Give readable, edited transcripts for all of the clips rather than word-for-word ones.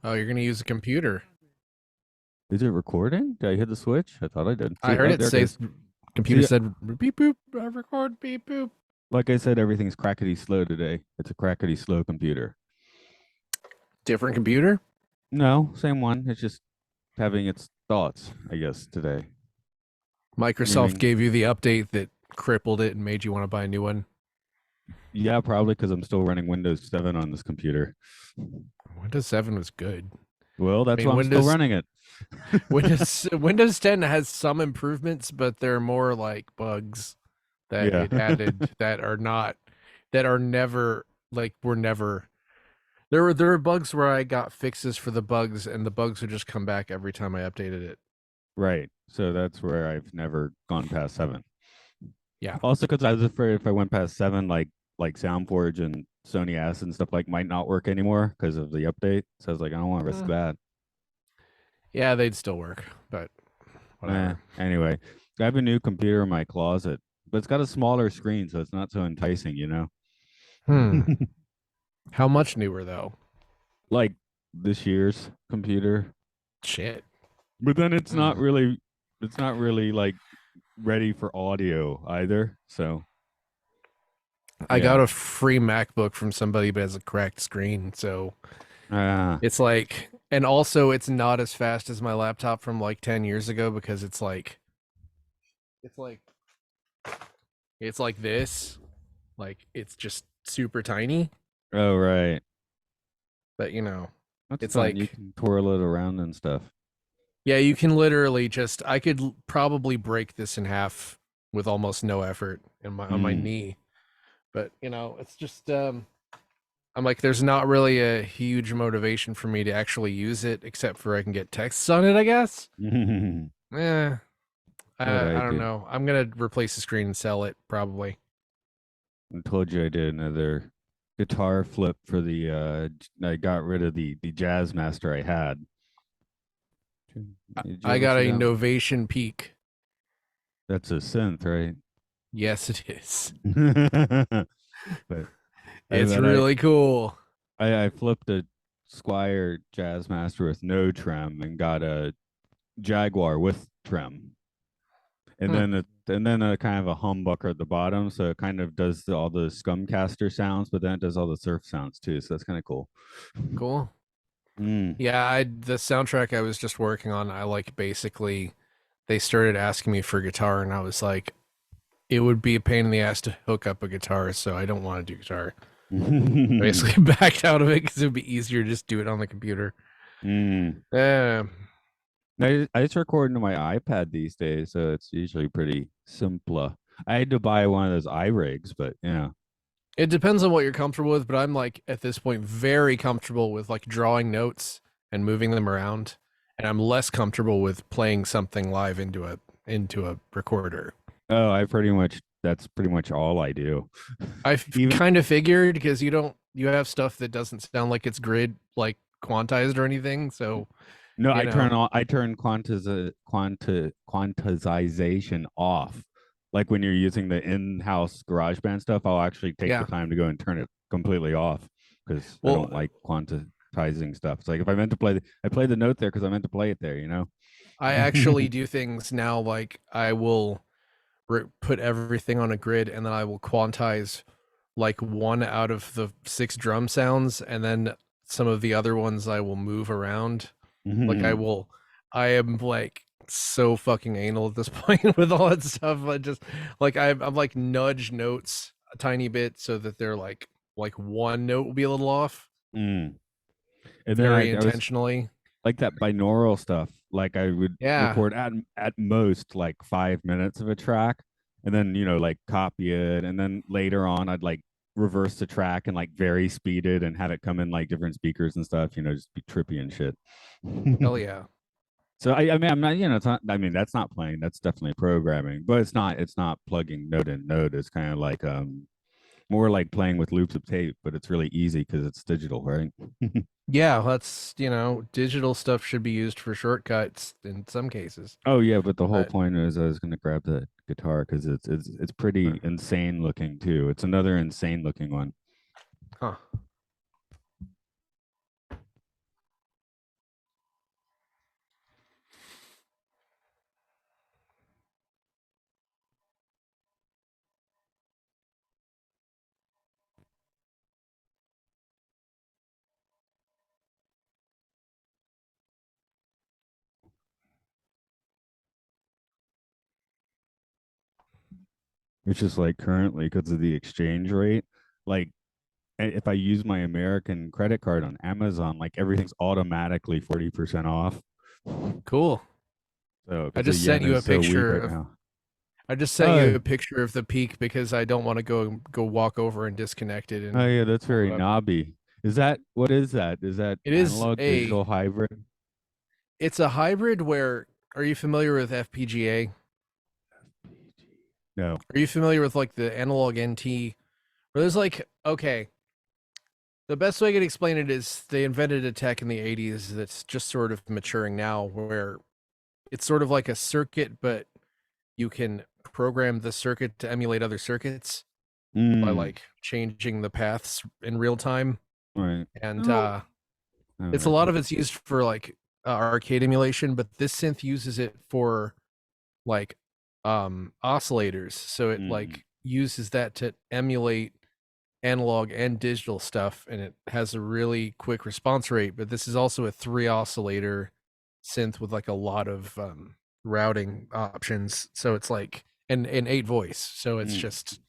Oh, you're gonna use a computer. Is it recording? Did I hit the switch? I thought I did. I See, heard oh, it there it say goes. computer See, said beep boop, record beep boop. like I said, everything's crackety slow today. It's a crackety slow computer. Different computer? No, same one. It's just having its thoughts, I guess, today. Microsoft Meaning, gave you the update that crippled it and made you want to buy a new one. yeah, probably because I'm still running Windows 7 on this computer. Windows 7 was good. Well, I that's why mean, I'm still Windows running it. Windows 10 has some improvements, but they're more like bugs that Yeah. it added that are never like were never there were bugs where I got fixes for the bugs and the bugs would just come back every time I updated it. Right. So that's where I've never gone past 7. Yeah. Also, because I was afraid if I went past 7, like SoundForge and Sony S and stuff like might not work anymore because of the update. So I was like, I don't want to risk Uh, that. yeah, they'd still work, but whatever. Anyway, I have a new computer in my closet, but it's got a smaller screen, so it's not so enticing, you know? Hmm. How much newer though? Like this year's computer. Shit. But then Hmm. it's not really like ready for audio either. So I yeah. got a free MacBook from somebody but has a cracked screen, so Ah, it's like and also it's not as fast as my laptop from like 10 years ago because it's like it's like this. Like it's just super tiny, oh right. but That's it's fun. You like can twirl it around and stuff. yeah, you can literally just I could probably break this in half with almost no effort in my on my Mm. knee. But, it's just I'm like there's not really a huge motivation for me to actually use it except for I can get texts on it, I guess. Eh, What I I don't do. know. I'm gonna replace the screen and sell it probably. I told you I did another guitar flip for the I got rid of the Jazz Master I had. Did you I ever got see a that one? Novation Peak. That's a synth, right? Yes, it is. But I It's but really cool. I flipped a Squire Jazz Master with no trim and got a Jaguar with trim. Hmm, And then a kind of a humbucker at the bottom, so it kind of does all the Scumcaster sounds, but then it does all the surf sounds too. So that's kind of cool. cool. Mm. Yeah, I the soundtrack I was just working on, I like basically they started asking me for guitar and I was like, it would be a pain in the ass to hook up a guitar, so I don't want to do guitar. I basically backed out of it because it would be easier to just do it on the computer. Mm. Yeah. I just record into my iPad these days, so it's usually pretty simple. I had to buy one of those iRigs, but yeah. It depends on what you're comfortable with, but I'm like at this point very comfortable with like drawing notes and moving them around, and I'm less comfortable with playing something live into a recorder. Oh, I pretty much that's pretty much all I do. I've Even kind of figured because you have stuff that doesn't sound like it's grid like quantized or anything, so no, you know. I turn quantization off. Like when you're using the in-house GarageBand stuff, I'll actually take the Yeah. time to go and turn it completely off because I Well, don't like quantizing stuff. It's like if I meant to play, I play the note there because I meant to play it there, you know? I actually do things now like I will put everything on a grid and then I will quantize like one out of the six drum sounds and then some of the other ones I will move around. Like I am like so fucking anal at this point with all that stuff. I just like I'm like nudge notes a tiny bit so that they're like one note will be a little off Mm. And then very I was intentionally. like that binaural stuff. Like I would Yeah. record at most like 5 minutes of a track, and then like copy it, and then later on I'd like reverse the track and like very speed it and have it come in like different speakers and stuff. Just be trippy and shit. Hell yeah. So I mean I'm not it's not I mean that's not playing, that's definitely programming, but it's not plugging note in note. It's kind of like more like playing with loops of tape, but it's really easy because it's digital, right? Yeah, that's, digital stuff should be used for shortcuts in some cases. Oh yeah, but the whole But point is I was gonna grab the guitar because it's pretty insane looking too. It's another insane looking one. huh. It's just like currently because of the exchange rate, like if I use my American credit card on Amazon, like everything's automatically 40% off. Cool. So I because the just sent yen you is a so weak picture right of now. I just sent you Oh, a picture of the peak because I don't want to go walk over and disconnect it oh and yeah, that's pull very it up. knobby. Is that what is that? Is that It is analog a digital hybrid? it's a hybrid where are you familiar with FPGA? No. Are you familiar with like the analog NT? Where there's like okay, the best way I can explain it is they invented a tech in the 80s that's just sort of maturing now where it's sort of like a circuit, but you can program the circuit to emulate other circuits by Mm, like changing the paths in real time. right. And Oh, all it's a right. lot of it's used for like arcade emulation, but this synth uses it for like oscillators. So it Mm, like uses that to emulate analog and digital stuff, and it has a really quick response rate. But this is also a 3 oscillator synth with like a lot of routing options. So it's like an 8 voice. So it's mm. just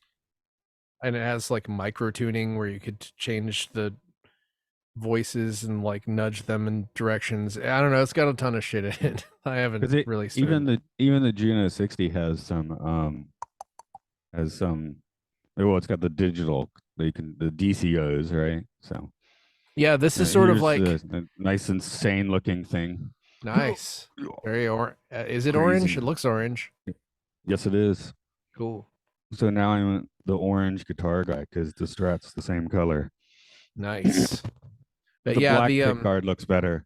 and it has like micro tuning where you could change the voices and like nudge them in directions. I don't know. It's got a ton of shit in it. I haven't Because it really started. even the Juno 60 has some well, it's got the digital they can the DCOs, right? So Yeah, this is sort of here's like a nice insane looking thing. nice. Very is it orange? Crazy. It looks orange. Yes, it is. Cool. So now I'm the orange guitar guy because the Strat's the same color. Nice. But The yeah, black the pick guard looks better,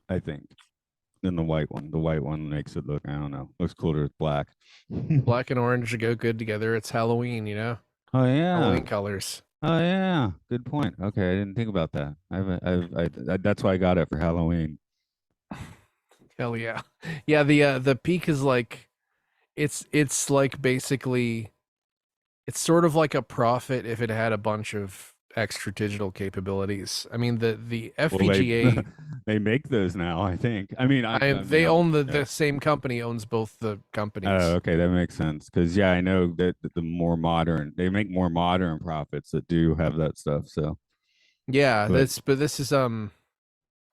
I think, than the white one. The white one makes it look, I don't know, looks cooler with black. black and orange go good together. It's Halloween, you know? Oh yeah. Halloween colors. Oh yeah. Good point. Okay, I didn't think about that. That's why I got it for Halloween. Hell yeah. Yeah, the peak is like it's like basically it's sort of like a profit if it had a bunch of extra digital capabilities. I mean the Well, they FPGA they make those now, I think. I mean, I I mean, they own yeah. the same company owns both the Oh, companies. okay, that makes sense. Because yeah, I know that the more modern they make more modern profits that do have that stuff. So, Yeah, but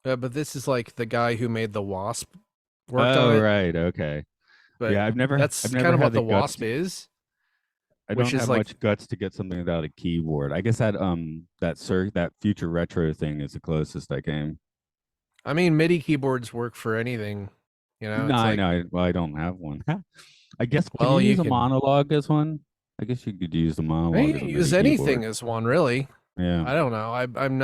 but this is like the guy who made the Wasp worked on oh it, right, okay. but Yeah, I've that's kind never of had what the the guts. Wasp is, I which don't is have like much guts to get something without a keyboard. I guess that future retro thing is the closest I came. I mean MIDI keyboards work for anything, you know, No, it's I like know. Well, I don't have one. I guess can you well, you use a can monologue as one? I guess you could use the you monologue as can a use MIDI anything keyboard. as one really. Yeah. I don't know. I'm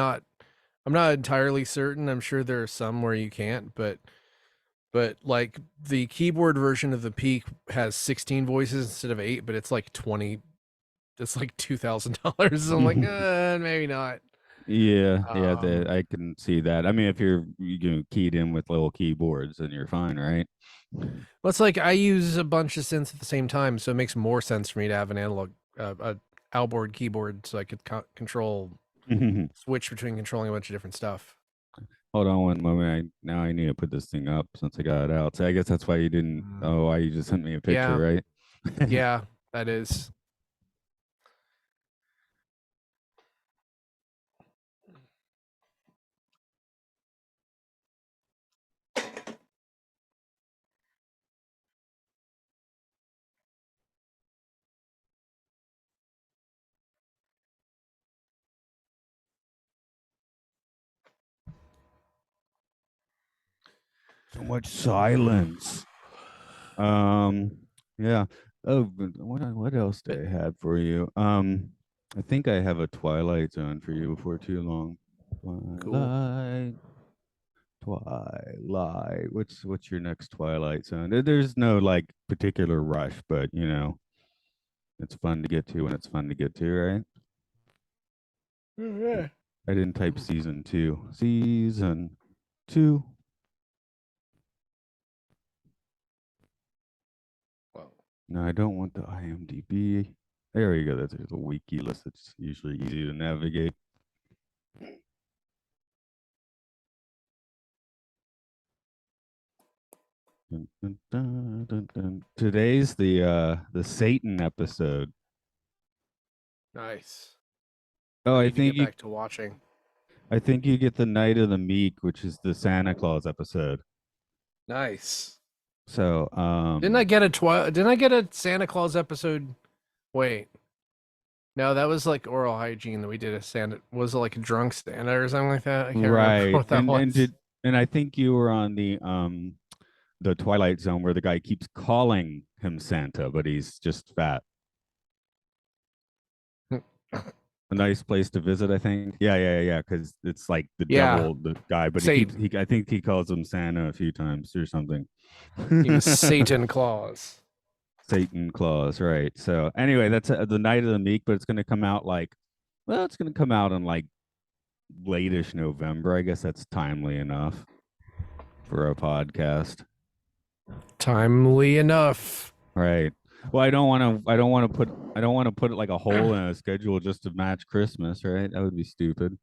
not entirely certain. I'm sure there are some where you can't, but like the keyboard version of the Peak has 16 voices instead of 8, but it's like 20 it's like $2,000. So I'm like, maybe not. Yeah, yeah, Um, I can see that. I mean, if keyed in with little keyboards, then you're fine, right? well, it's like I use a bunch of synths at the same time, so it makes more sense for me to have an analog, a outboard keyboard, so I could control switch between controlling a bunch of different stuff. Hold on one moment. Now I need to put this thing up since I got it out. So I guess that's why you didn't. Mm, Oh, why you just sent me a picture, yeah, right? yeah, that is. So much silence. Um, yeah. Oh, but what else do But I have for you? I think I have a Twilight Zone for you before too long. cool. Twilight, Twilight. What's your next Twilight Zone? There's no like particular rush, but it's fun to get to when it's fun to get to, right? Yeah. I didn't type season two. Season two. Well, No, I don't want the IMDb. There you go. That's a wiki list. It's usually easy to navigate. Dun, dun, dun, dun, dun. Today's the Satan episode. Nice. Oh, I I need to think get you back to watching. I think you get the Night of the Meek, which is the Santa Claus episode. Nice. So, Didn't I get a Santa Claus episode? Wait. No, that was like oral hygiene that we did a Santa. Was it like a drunk Santa or something like that? I can't remember right. what that was. And I think you were on the Twilight Zone where the guy keeps calling him Santa, but he's just fat. A nice place to visit, I think. Yeah. Because it's like the Yeah, devil, the guy, but Satan. I think he calls him Santa a few times or something. He was Satan Claus. Satan Claus, right? So anyway, that's the Night of the Meek, but it's going to come out it's going to come out in like late-ish November. I guess that's timely enough for a podcast, Timely enough. right? Well, I don't want to put it like a hole in a schedule just to match Christmas, right? That would be stupid.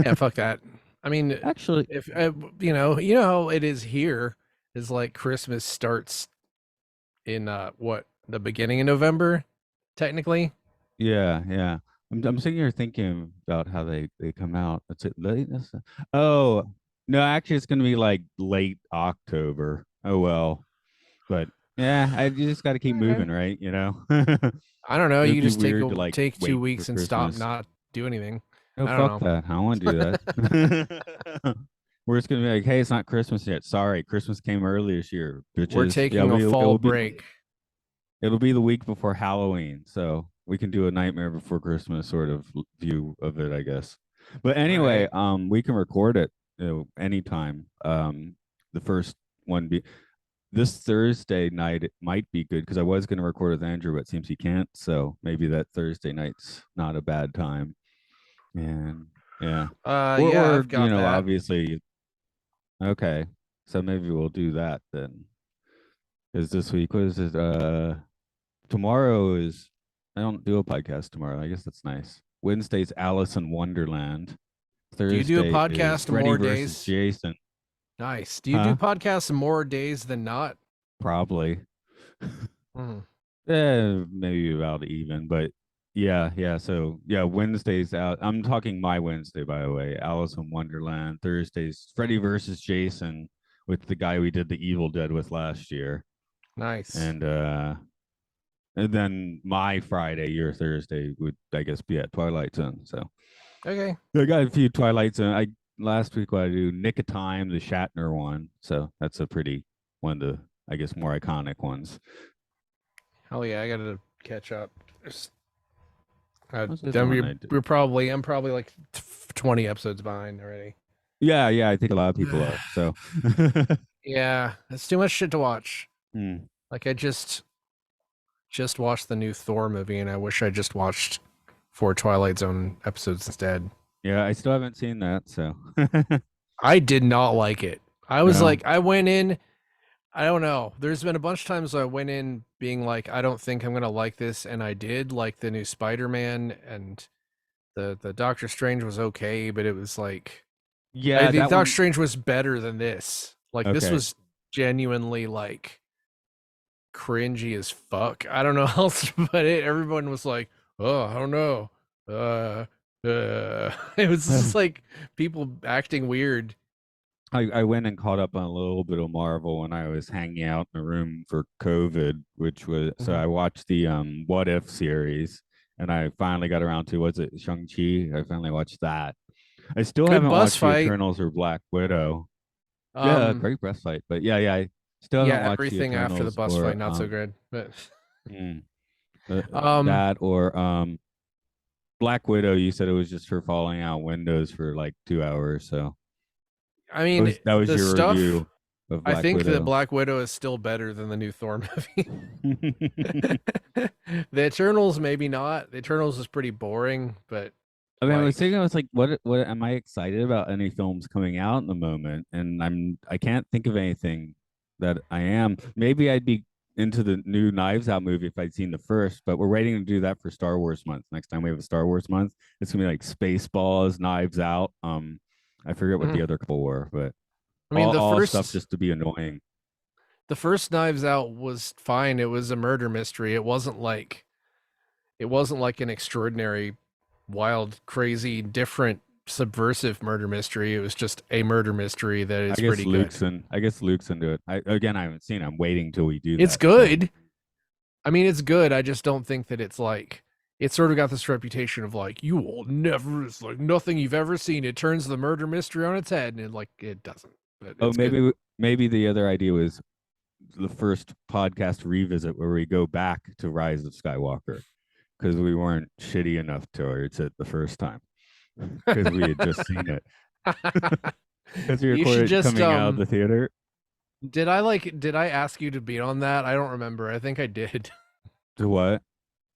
Yeah, fuck that. I mean, Actually, if you know how it is here is like Christmas starts in what the beginning of November, technically. yeah. I'm sitting here thinking about how they come out. That's it. Oh no, actually, it's gonna be like late October. Oh well, but yeah, you just got to keep Okay. moving, right? You know, I don't know. it You would can be just weird to like take two wait for weeks and stop, Christmas. not do anything. Oh I don't fuck know. that! I don't want to do that. We're just gonna be like, hey, it's not Christmas yet. Sorry, Christmas came early this year, We're bitches. Yeah, taking a fall break. it'll be the week before Halloween, so we can do a Nightmare Before Christmas sort of view of it, I guess. But All anyway, right. we can record it, anytime. The first one be this Thursday night. It might be good because I was going to record with Andrew, but it seems he can't. So maybe that Thursday night's not a bad time. And yeah, Yeah, or I've got that. obviously, okay. So maybe we'll do that then. Because this week was it? Tomorrow is I don't do a podcast tomorrow. I guess that's nice. Wednesday's Alice in Wonderland. Do you do a Thursday is podcast Freddy more versus days? Jason. Nice. Do you do Huh? podcasts more days than not? Probably. Hmm. Maybe about even, but yeah. So yeah, Wednesday's out. I'm talking my Wednesday, by the way. Alice in Wonderland. Thursday's Freddy versus Jason with the guy we did the Evil Dead with last year. Nice. And then my Friday, your Thursday would I guess be at Twilight Zone. So Okay. I got a few Twilight Zone. I last week what I do Nick of Time, the Shatner one. So that's a pretty one of the I guess more iconic ones. Hell yeah, I gotta catch up. What's this Then one I did? I'm probably like 20 episodes behind already. Yeah, I think a lot of people are. So Yeah, it's too much shit to watch. hmm. Like I just watched the new Thor movie, and I wish I just watched 4 Twilight Zone episodes instead. Yeah, I still haven't seen that. So I did not like it. I was no. like, I went in. I don't know. There's been a bunch of times I went in being like, I don't think I'm gonna like this, and I did. Like the new Spider-Man and the Doctor Strange was okay, but it was like Yeah, the that Doctor one. Strange was better than this. Like this Okay. was genuinely like cringy as fuck. I don't know how else to put it. Everyone was like, "Oh, I don't know." It was just like people acting weird. I went and caught up on a little bit of Marvel when I was hanging out in the room for COVID, which was so Mhm. I watched the What If series and I finally got around to was it Shang-Chi? I finally watched that. I still Good haven't bus watched the fight. Eternals or Black Widow. Yeah, Um, great breast fight. But yeah, I still haven't yeah, watched the everything after the Eternals bus fight or not so good. But mm, um, that or Black Widow. You said it was just her falling out windows for like 2 hours. So I mean, that was the your stuff. review of I Black think that Widow. Black Widow is still better than the new Thor movie. The Eternals, maybe not. The Eternals is pretty boring, but I mean, I was thinking, like, I was like, what am I excited about any films coming out in the moment? And I can't think of anything that I am. Maybe I'd be into the new Knives Out movie if I'd seen the first, but we're waiting to do that for Star Wars month. Next time we have a Star Wars month, it's gonna be like Spaceballs, Knives Out. I forget what mhm. the other couple were, but I mean, the all stuff first just to be annoying. The first Knives Out was fine. It was a murder mystery. It wasn't like an extraordinary, wild, crazy, different, subversive murder mystery. It was just a murder mystery that I is guess pretty good. Luke's into it. I haven't seen it. I'm waiting till we do It's that. So good. I mean, it's good. I just don't think that it's sort of got this reputation of like you will never, it's like nothing you've ever seen. It turns the murder mystery on its head, and it doesn't. But oh it's good. maybe the other idea was the first podcast revisit where we go back to Rise of Skywalker because we weren't shitty enough towards it the first time because we had just seen it because we You should recorded just coming out of the theater. did I ask you to be on that? I don't remember. I think I did. To what?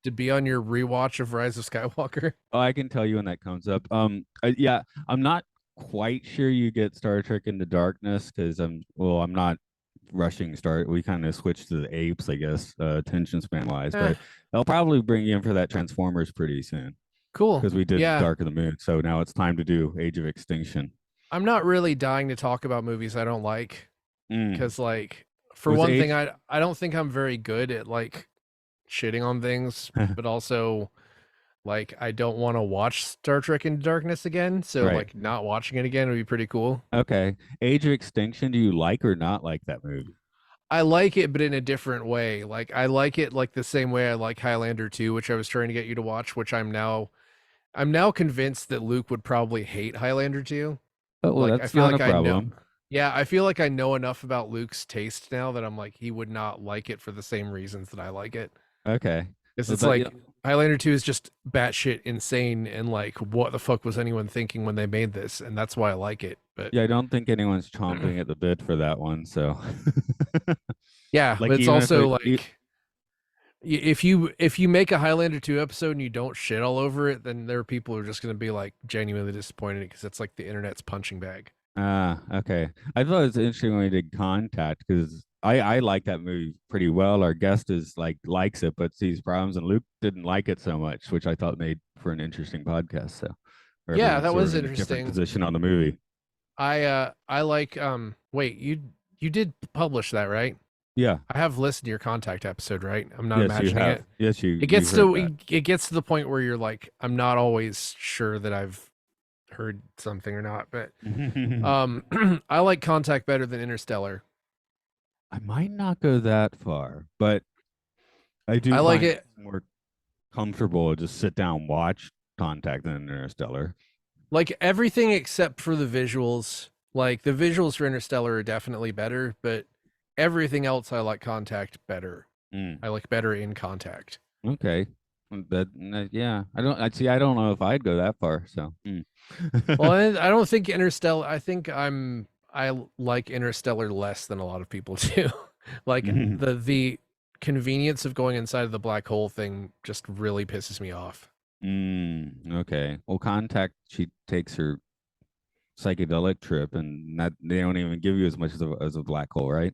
To be on your rewatch of Rise of Skywalker. Oh, I can tell you when that comes up. Yeah, I'm not quite sure you get Star Trek Into Darkness because I'm not rushing start. We kind of switched to the apes, I guess, attention span wise, Eh, but they'll probably bring you in for that Transformers pretty soon cool. because we did Yeah. Dark of the Moon. So now it's time to do Age of Extinction. I'm not really dying to talk about movies I don't like Mm. because like for Was one thing Age I don't think I'm very good at like shitting on things, but also like I don't want to watch Star Trek Into Darkness again, so right? like not watching it again would be pretty cool. Okay, Age of Extinction. Do you like or not like that movie? I like it, but in a different way. Like I like it like the same way I like Highlander 2, which I was trying to get you to watch, which I'm now convinced that Luke would probably hate Highlander 2. Oh, well, Like I that's feel not a like I know problem. Yeah, I feel like I know enough about Luke's taste now that I'm like he would not like it for the same reasons that I like it. Okay, Because well, it's that, yeah, like Highlander 2 is just batshit insane and like what the fuck was anyone thinking when they made this? And that's why I like it. But yeah, I don't think anyone's chomping at the bit for that one. So, yeah, but like, it's even if also it, like if you make a Highlander 2 episode and you don't shit all over it, then there are people who are just going to be like genuinely disappointed because it's like the internet's punching bag. okay. I thought it was interesting when we did Contact because I like that movie pretty well. Our guest is like likes it, but sees problems, and Luke didn't like it so much, which I thought made for an interesting podcast. So, where Yeah, everyone's that sort was of in a different interesting. position on the movie. I like wait, you did publish that, right? Yeah. I have listened to your contact episode, right? I'm not Yes, you imagining have. it. Yes, It you gets heard to that. it gets to the point where you're like, I'm not always sure that I've heard something or not, but I like Contact better than Interstellar. I might not go that far, but I do I like find it it's more comfortable to just sit down and watch Contact than Interstellar. like everything except for the visuals. Like the visuals for Interstellar are definitely better, but everything else I like Contact better. Mm. I like better in Contact. Okay. Yeah. I don't know if I'd go that far. So, Well, I don't think Interstellar. I like Interstellar less than a lot of people do. Like the convenience of going inside of the black hole thing just really pisses me off. Okay. Well, Contact, she takes her psychedelic trip, and that they don't even give you as much as a black hole, right?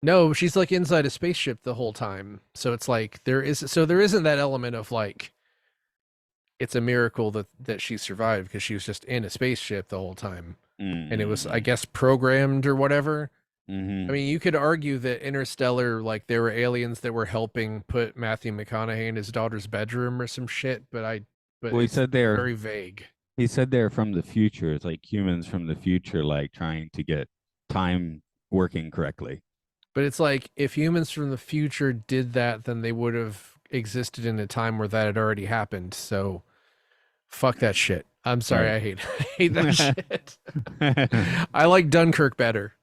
No, she's like inside a spaceship the whole time. So it's like there isn't that element of like it's a miracle that she survived because she was just in a spaceship the whole time and it was I Mm-hmm. guess programmed or whatever. I Mm-hmm. mean, you could argue that Interstellar, like there were aliens that were helping put Matthew McConaughey in his daughter's bedroom or some shit, but Well, it's very vague. he said they're from the future. It's like humans from the future, like trying to get time working correctly. But it's like if humans from the future did that, then they would have existed in a time where that had already happened. So fuck that shit. I'm sorry, Right. I hate that shit. I like Dunkirk better.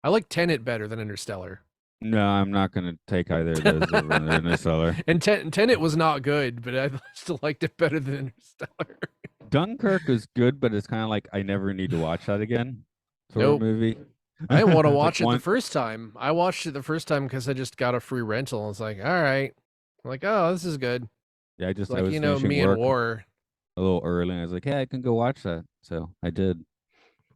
I like Tenet better than Interstellar. No, I'm not going to take either of those over Interstellar. And Tenet was not good, but I still liked it better than Interstellar. Dunkirk is good, but it's kind of like I never need to watch that again sort of Nope. movie. I didn't want to It's like watch it the one, first time. I watched it the first time because I just got a free rental. I was like, all right. I'm like, oh, this is good. yeah, It's I like, was finishing me and work War. a little early, and I was like, hey, I can go watch that. So I did.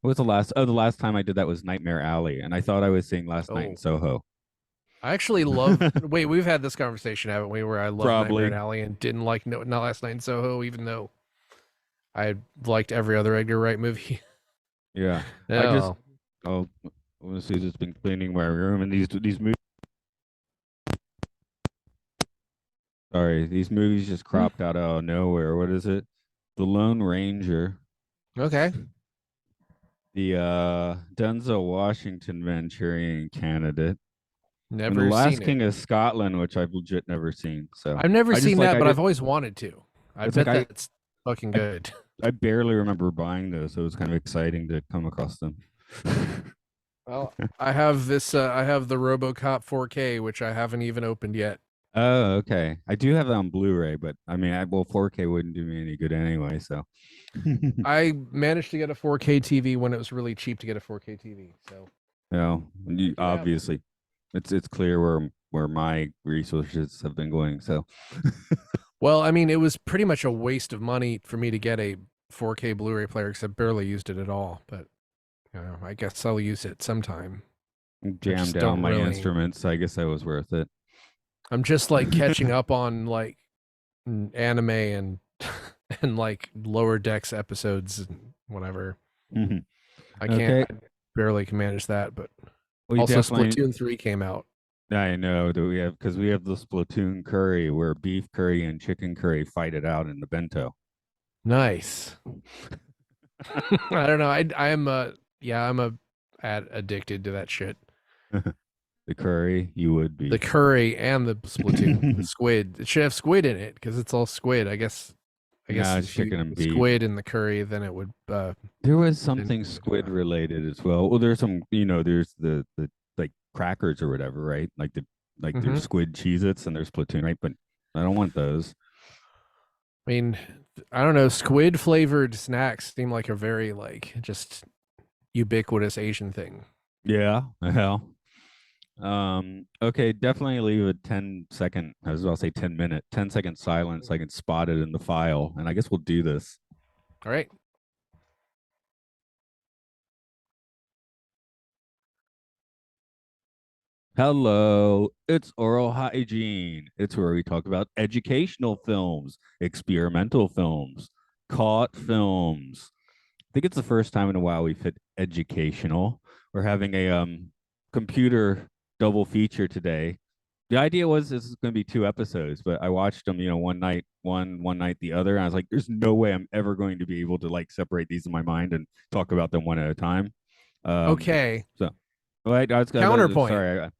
What was the last? Oh, the last time I did that was Nightmare Alley, and I thought I was seeing Last Night in Oh, Soho. I actually love. Wait, we've had this conversation, haven't we? Where I love Nightmare Probably. Alley and didn't like No Not Last Night in Soho, even though I liked every other Edgar Wright movie. Yeah. I just Oh, oh Honestly, just been cleaning my room, and these movies. Sorry, these movies just Hmm. cropped out of nowhere. What is it? The Lone Ranger, Okay. the Denzel Washington Manchurian Candidate, and the Never Last seen it. King of Scotland, which I've legit never seen. So I've never I just seen like that, I but did. I've always wanted to. I It's like bet that's fucking I good. I barely remember buying those, so it was kind of exciting to come across them. Well, I have this. I have the RoboCop 4K, which I haven't even opened yet. Oh, okay. I do have it on Blu-ray, but I mean, well, 4K wouldn't do me any good anyway. So, I managed to get a 4K TV when it was really cheap to get a 4K TV. So thank you, Apple. obviously, it's clear where my resources have been going. So, Well, I mean, it was pretty much a waste of money for me to get a 4K Blu-ray player because I barely used it at all. But I guess I'll use it sometime. I jam just down don't my really. instruments. I guess that was worth it. I'm just like catching up on like anime and and like lower decks episodes and whatever. I can't. Okay. I barely can manage that. But We also, definitely. Splatoon 3 came out. I know that we have because we have the Splatoon curry where beef curry and chicken curry fight it out in the bento. Nice. I don't know. I am yeah, I'm a addicted to that shit. The curry, you would The be. curry and the Splatoon, the squid. It should have squid in it because it's all squid. I guess. I No, guess it's if you chicken and put beef. squid in the curry, then it would. There was Then, something squid related as well. Well, there's some, there's the like crackers or whatever, right? Like hmm there's squid Cheez-Its and there's platoon, right? But I don't want those. I mean, I don't know. Squid flavored snacks seem like a very like just ubiquitous Asian thing. Yeah, hell. Okay, definitely leave a 10-second, I was about to say 10-minute, 10-second silence so I can spot it in the file. And I guess we'll do this. All right. Hello, it's Oral Hygiene. It's where we talk about educational films, experimental films, caught films. I think it's the first time in a while we've hit educational. We're having a computer double feature today. The idea was this is going to be two episodes, but I watched them, one night one night the other, and I was like, "There's no way I'm ever going to be able to like separate these in my mind and talk about them one at a time." Okay. So, wait, Counterpoint. sorry,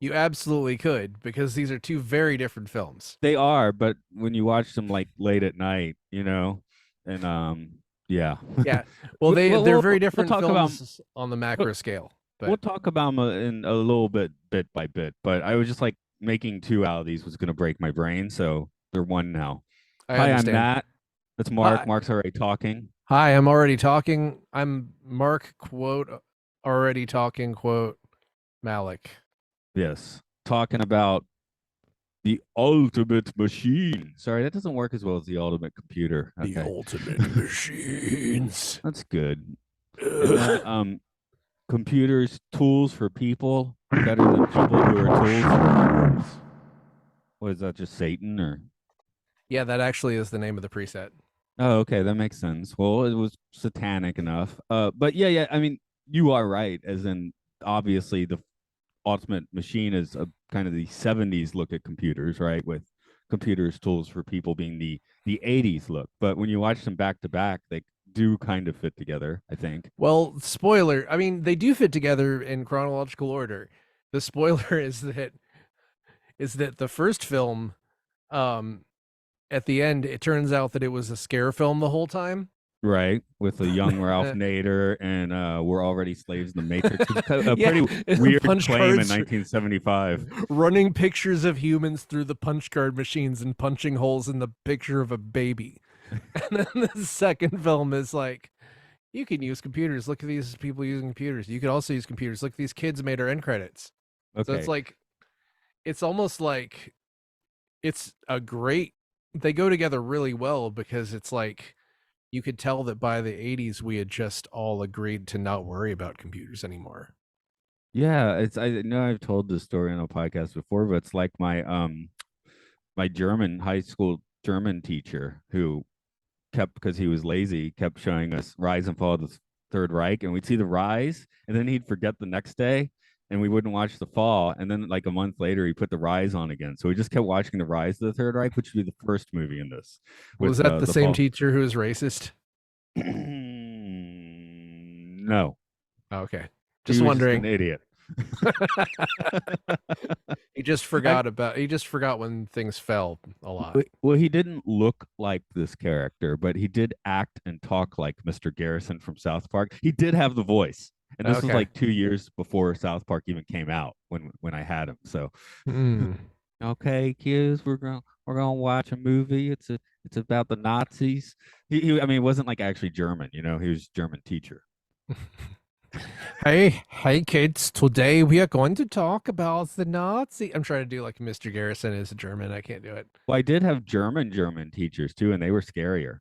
You absolutely could because these are two very different films. they are, but when you watch them like late at night, and yeah, Yeah. Well, they're very we'll different talk about films on the we'll, macro scale, we'll but talk about them in a little bit by bit. But I was just like making two out of these was going to break my brain, so they're one now. I Hi, I'm understand. Matt. That's Mark. Hi. Mark's already talking. Hi, I'm already talking. I'm Mark quote already talking quote Malik. Yes, talking about the ultimate machine. Sorry, that doesn't work as well as the ultimate computer. The Okay, ultimate machines. that's good. And then computers, tools for people, better than people who are tools. What is that? Just Satan or? Yeah, that actually is the name of the preset. Oh, okay, that makes sense. Well, it was satanic enough. But yeah. I mean, you are right. As in, obviously, the ultimate machine is a kind of the '70s look at computers, right? With computers, tools for people being the '80s look. But when you watch them back to back, they do kind of fit together. I think. Well, spoiler. I mean, they do fit together in chronological order. The spoiler is that the first film, um, at the end, it turns out that it was a scare film the whole time. Right, with a young Ralph Nader and we're already slaves in the Matrix. It's a Yeah, pretty weird punch claim in cards, 1975. running pictures of humans through the punch card machines and punching holes in the picture of a baby. And then the second film is like, you can use computers. Look at these people using computers. You could also use computers. Look, these kids made our end credits. So it's Okay. like, it's almost like it's a great, they go together really well because it's like, you could tell that by the 80s we had just all agreed to not worry about computers anymore. Yeah, it's I know I've told this story on a podcast before, but it's like my German high school German teacher who kept because he was lazy kept showing us Rise and Fall of the Third Reich, and we'd see the rise, and then he'd forget the next day, and we wouldn't watch the fall. And then like a month later, he put the rise on again. So we just kept watching the rise of the Third Reich, which would be the first movie in this Was with that the the same fall. teacher who was racist? No, Oh, okay. he Just was just an wondering. idiot. I He just forgot when things fell a lot. well, he didn't look like this character, but he did act and talk like Mr. Garrison from South Park. He did have the voice, and this was Okay. like 2 years before South Park even came out when I had him. So, Hmm. okay, kids, we're gonna watch a movie. It's about the Nazis. I mean, it wasn't like actually German. He was a German teacher. Hey, kids. Today we are going to talk about the Nazi. I'm trying to do like Mr. Garrison is German. I can't do it. Well, I did have German teachers too, and they were scarier.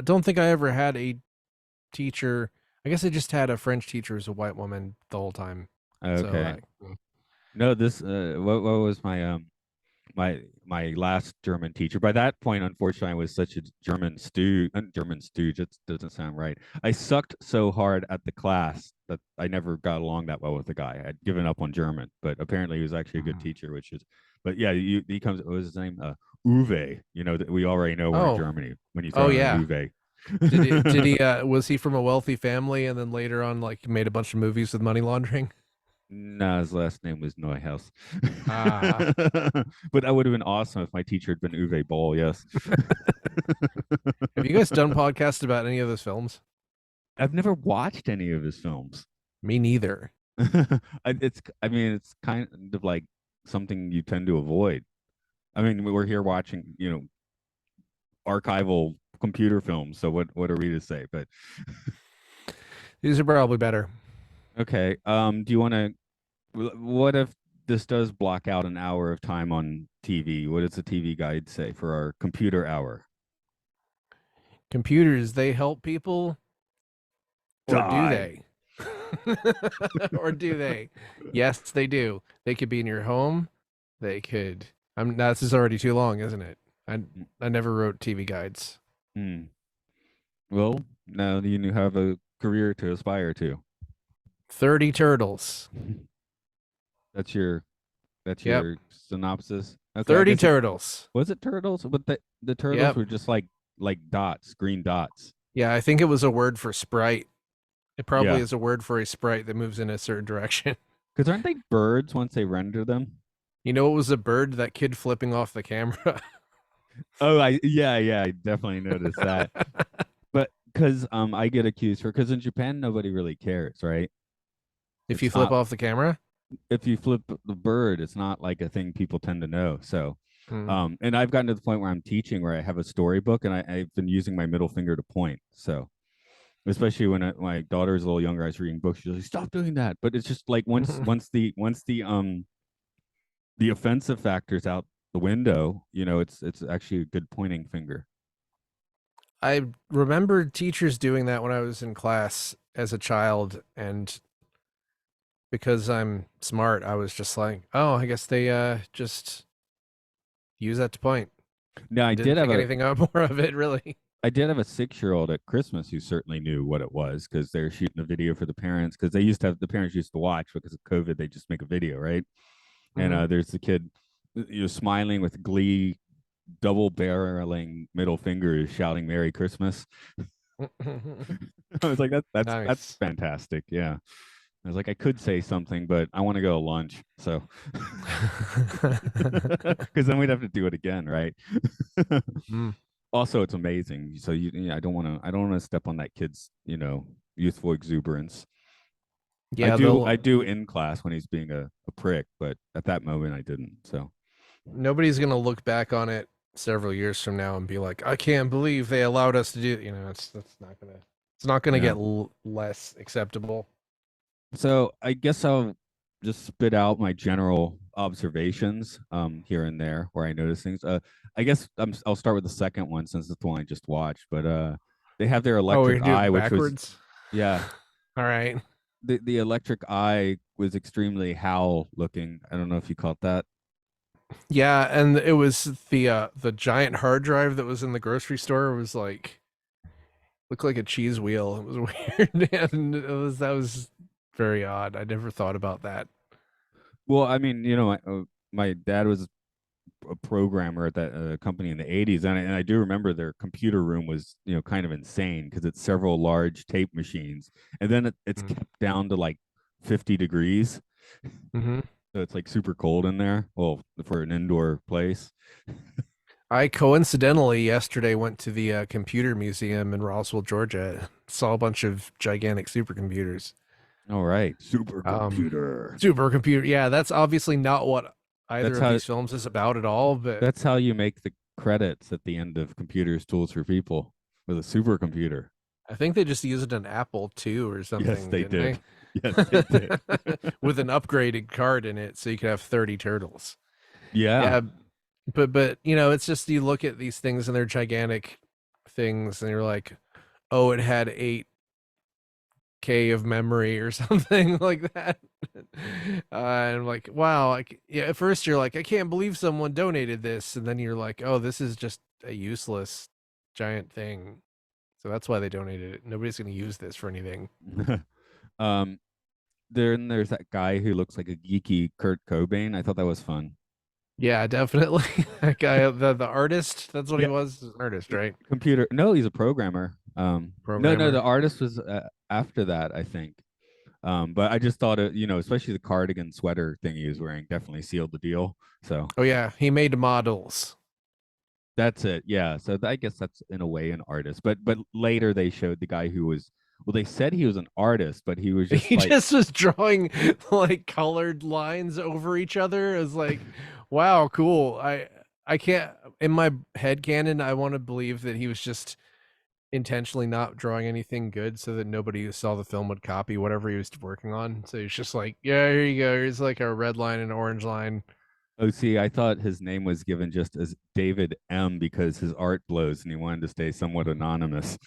Don't think I ever had a teacher. I guess I just had a French teacher who's a white woman the whole time. So Okay. No, this what was my last German teacher. By that point, unfortunately, I was such a German stooge. It doesn't sound right. I sucked so hard at the class that I never got along that well with the guy. I'd given up on German, but apparently he was actually a good teacher, which is. But yeah, he comes. What was his name? Uwe. That we already know we're in Oh, Germany when you oh throw in an yeah. Uwe. Did he was he from a wealthy family and then later on like made a bunch of movies with money laundering? No, his last name was Neuhaus. Ah. But that would have been awesome if my teacher had been Uwe Boll. Yes. Have you guys done podcasts about any of those films? I've never watched any of his films. Me neither. I mean, it's kind of like something you tend to avoid. I mean, we're here watching, archival computer films. So what are we to say? But These are probably better. okay. Do you want to? What if this does block out an hour of time on TV? What does the TV guide say for our computer hour? Computers, they help people, or do Die. they? Or do they? Yes, they do. They could be in your home. They could. This is already too long, isn't it? I never wrote TV guides. Hmm. Well, now you have a career to aspire to. 30 turtles. That's your that's Yep. your synopsis. Okay, I 30 guess it turtles. was it turtles, but the turtles Yep. were just like dots, green dots. Yeah, I think it was a word for sprite. It probably Yeah, is a word for a sprite that moves in a certain direction. because aren't they birds once they render them? You know, it was a bird, that kid flipping off the camera. Oh, I definitely noticed that. But because I get accused because in Japan nobody really cares, right? If you It's flip not off the camera. if you flip the bird, it's not like a thing people tend to know. So, Hmm. and I've gotten to the point where I'm teaching where I have a storybook and I've been using my middle finger to point. So, especially when my daughter's a little younger, I was reading books. She's like, "Stop doing that!" But it's just like once the offensive factor's out the window, it's actually a good pointing finger. I remember teachers doing that when I was in class as a child, and because I'm smart, I was just like, "Oh, I guess they just use that to point." Now, I didn't think anything more of it, really. I did have a 6-year-old at Christmas who certainly knew what it was because they're shooting a video for the parents because they used to have the parents used to watch because of COVID. They just make a video, right? And Hmm. there's the kid, smiling with glee, double barreling middle fingers, shouting "Merry Christmas." I was like, that's Nice. fantastic. Yeah. I was like, I could say something, but I want to go to lunch. So, because then we'd have to do it again, right? Mm. Also, it's amazing. So I don't want to step on that kid's, youthful exuberance. I Yeah, do, they'll I do in class when he's being a prick, but at that moment I didn't. So, nobody's gonna look back on it several years from now and be like, "I can't believe they allowed us to do." It's not gonna yeah. get less acceptable. So I guess I'll just spit out my general observations here and there where I notice things. I guess I'll start with the second one since it's the one I just watched. But they have their Oh, we electric do eye, it which was backwards. yeah, All right. the electric eye was extremely Howl looking. I don't know if you caught that. Yeah, and it was the giant hard drive that was in the grocery store was Looked like a cheese wheel. It was weird, and that was very odd. I never thought about that. Well, I mean, my dad was a programmer at that company in the 80s, and I do remember their computer room was kind of insane because it's several large tape machines, and then it's kept down to like 50 degrees, Mm-hmm. so it's like super cold in there. Well, for an indoor place. I coincidentally yesterday went to the computer museum in Roswell, Georgia. Saw a bunch of gigantic supercomputers. All right, Um, supercomputer. Supercomputer. Yeah, that's obviously not what either That's of how these films is about at all. But that's how you make the credits at the end of Computers Tools for People with a supercomputer. I think they just used an Apple II or Yes, something, they didn't did. they? Yes, they did. With an upgraded card in it, so you could have 30 turtles. Yeah. Yeah, but it's just you look at these things and they're gigantic things, and you're like, oh, it had 8K of memory or something like that. And I'm like, wow. Like, yeah, at first you're like, I can't believe someone donated this, and then you're like, oh, this is just a useless giant thing. So that's why they donated it. Nobody's going to use this for anything. um, then there's that guy who looks like a geeky Kurt Cobain. I thought that was fun. Yeah, definitely. That guy, the artist, that's what he Yeah, was, an artist, right? computer. No, he's a programmer. No, the Programmer. artist was after that, I think. But I just thought it, especially the cardigan sweater thing he was wearing definitely sealed the deal. So Oh yeah, he made models. that's it. Yeah. So I guess that's in a way an artist. But later they showed the guy who was, well, they said he was an artist, but he was just He like, just was drawing like colored lines over each other. It was like, wow, cool. I can't in my head canon, I want to believe that he was just intentionally not drawing anything good so that nobody who saw the film would copy whatever he was working on. So he's just like, yeah, here you go. Here's like a red line and an orange line. oh, see, I thought his name was given just as David M because his art blows and he wanted to stay somewhat anonymous.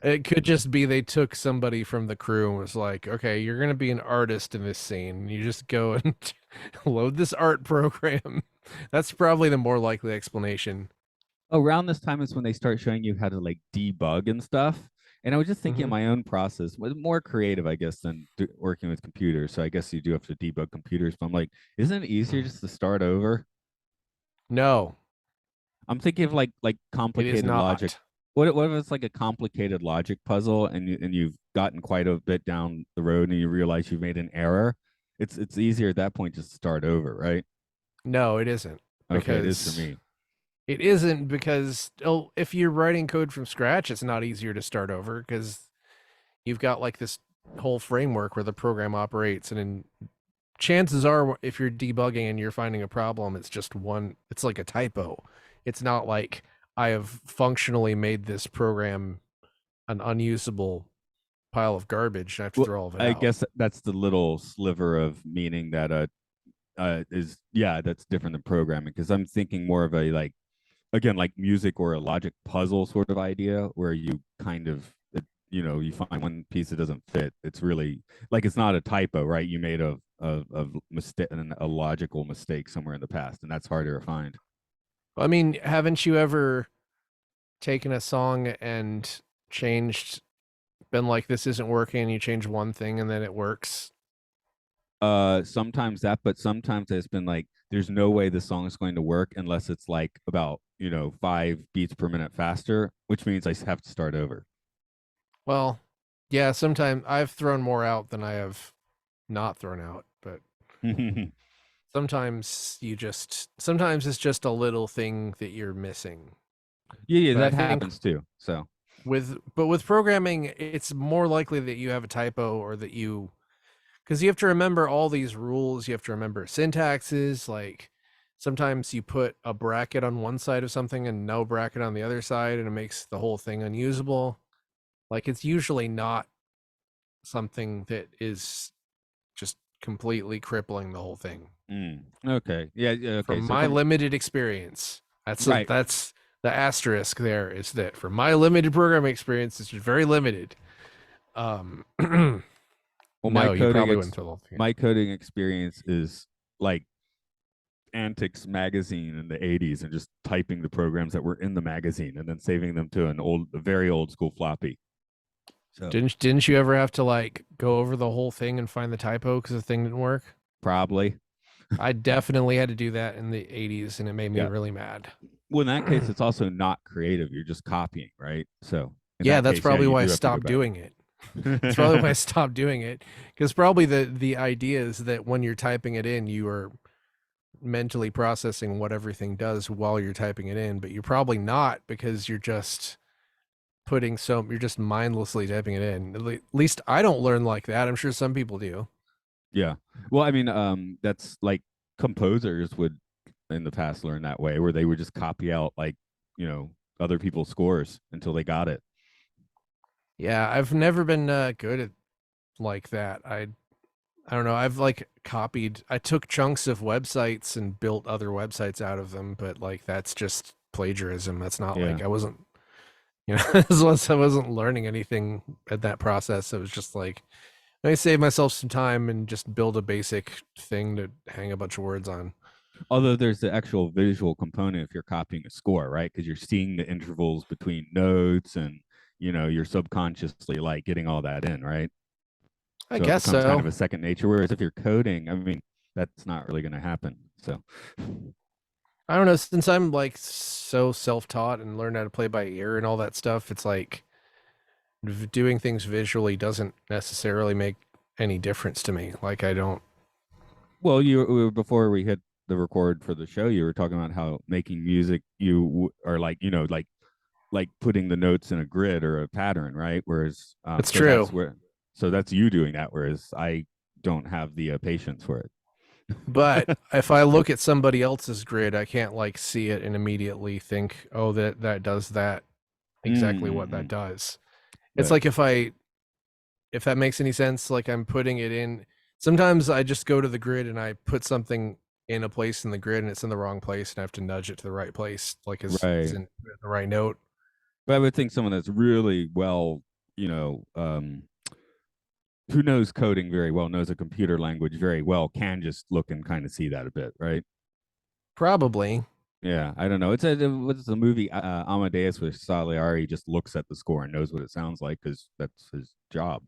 It could just be they took somebody from the crew and was like, okay, you're going to be an artist in this scene. You just go and load this art program. That's probably the more likely explanation. Around this time is when they start showing you how to like debug and stuff. And I was just thinking of Hmm. my own process was more creative, I guess, than working with computers. So I guess you do have to debug computers. But I'm like, isn't it easier just to start over? No, I'm thinking of like it is complicated logic. not. What if it's like a complicated logic puzzle and you've gotten quite a bit down the road and you realize you've made an error? It's easier at that point just to start over, right? No, it isn't Okay, it is for because me. oh, if you're writing code from scratch, it's not easier to start over because you've got like this whole framework where the program operates, and in chances are if you're debugging and you're finding a problem, it's just one, it's like a typo. It's not like I have functionally made this program an unusable pile of garbage and I have to Well, throw all of it I out. guess that's the little sliver of meaning that is yeah, that's different than programming because I'm thinking more of a like again like music or a logic puzzle sort of idea where you kind of you find one piece that doesn't fit. It's really like it's not a typo, right? You made of mistake a logical mistake somewhere in the past, and that's harder to find. I mean, haven't you ever taken a song and changed, been like, this isn't working, and you change one thing and then it works? Sometimes that, but sometimes it's been like there's no way the song is going to work unless it's like about 5 beats per minute faster, which means I have to start over. Well, yeah, sometimes I've thrown more out than I have not thrown out, but Yeah, sometimes it's just a little thing that you're missing. yeah, But I that think happens too. So with programming, it's more likely that you have a typo or that you, because you have to remember all these rules, you have to remember syntaxes, like sometimes you put a bracket on one side of something and no bracket on the other side and it makes the whole thing unusable. Like it's usually not something that is just completely crippling the whole thing. okay, yeah, yeah, okay. From So my from limited experience, right, that's the asterisk there, is that from my limited programming experience, it's just very limited. Um, well, no, you probably wouldn't throw the whole thing out. my coding experience is like Antics magazine in the 80s and just typing the programs that were in the magazine and then saving them to a very old school floppy. So Didn't you ever have to like go over the whole thing and find the typo because the thing didn't work? probably, I definitely had to do that in the 80s and it made me yeah. really mad. Well, in that case, it's also not creative. You're just copying, right? So in Yeah, that that's case, yeah, probably you why I do have to go stopped back. doing it. That's probably why I stopped doing it. Because probably the idea is that when you're typing it in, you are mentally processing what everything does while you're typing it in, but you're probably not because you're just mindlessly typing it in. At least I don't learn like that. I'm sure some people do. Yeah. Well, I mean, that's like composers would in the past learn that way, where they would just copy out like you know other people's scores until they got it. Yeah, I've never been good at like that. I don't know. I've like copied. I took chunks of websites and built other websites out of them, but like that's just plagiarism. That's not Yeah. like I wasn't, I wasn't learning anything at that process. It was just like I save myself some time and just build a basic thing to hang a bunch of words on. Although there's the actual visual component if you're copying a score, right? Because you're seeing the intervals between notes and you're subconsciously like getting all that in, right? I So it guess becomes kind of so. a second nature. Whereas if you're coding, I mean, that's not really going to happen. So, I don't know. Since I'm like so self-taught and learned how to play by ear and all that stuff, it's like doing things visually doesn't necessarily make any difference to me. Like I don't. well, before we hit the record for the show, you were talking about how making music you are like like putting the notes in a grid or a pattern, right? Whereas, It's true. so that's you doing that, whereas I don't have the patience for it. But if I look at somebody else's grid, I can't like see it and immediately think, "Oh, that does that exactly what that Mm-hmm. does." It's Right, like if that makes any sense, like I'm putting it in. Sometimes I just go to the grid and I put something in a place in the grid and it's in the wrong place and I have to nudge it to the right place, like it's right. in the right note. But I would think someone that's really well, who knows coding very well, knows a computer language very well, can just look and kind of see that a bit, right? Probably. Yeah, I don't know. What's the movie Amadeus where Salieri just looks at the score and knows what it sounds like because that's his job.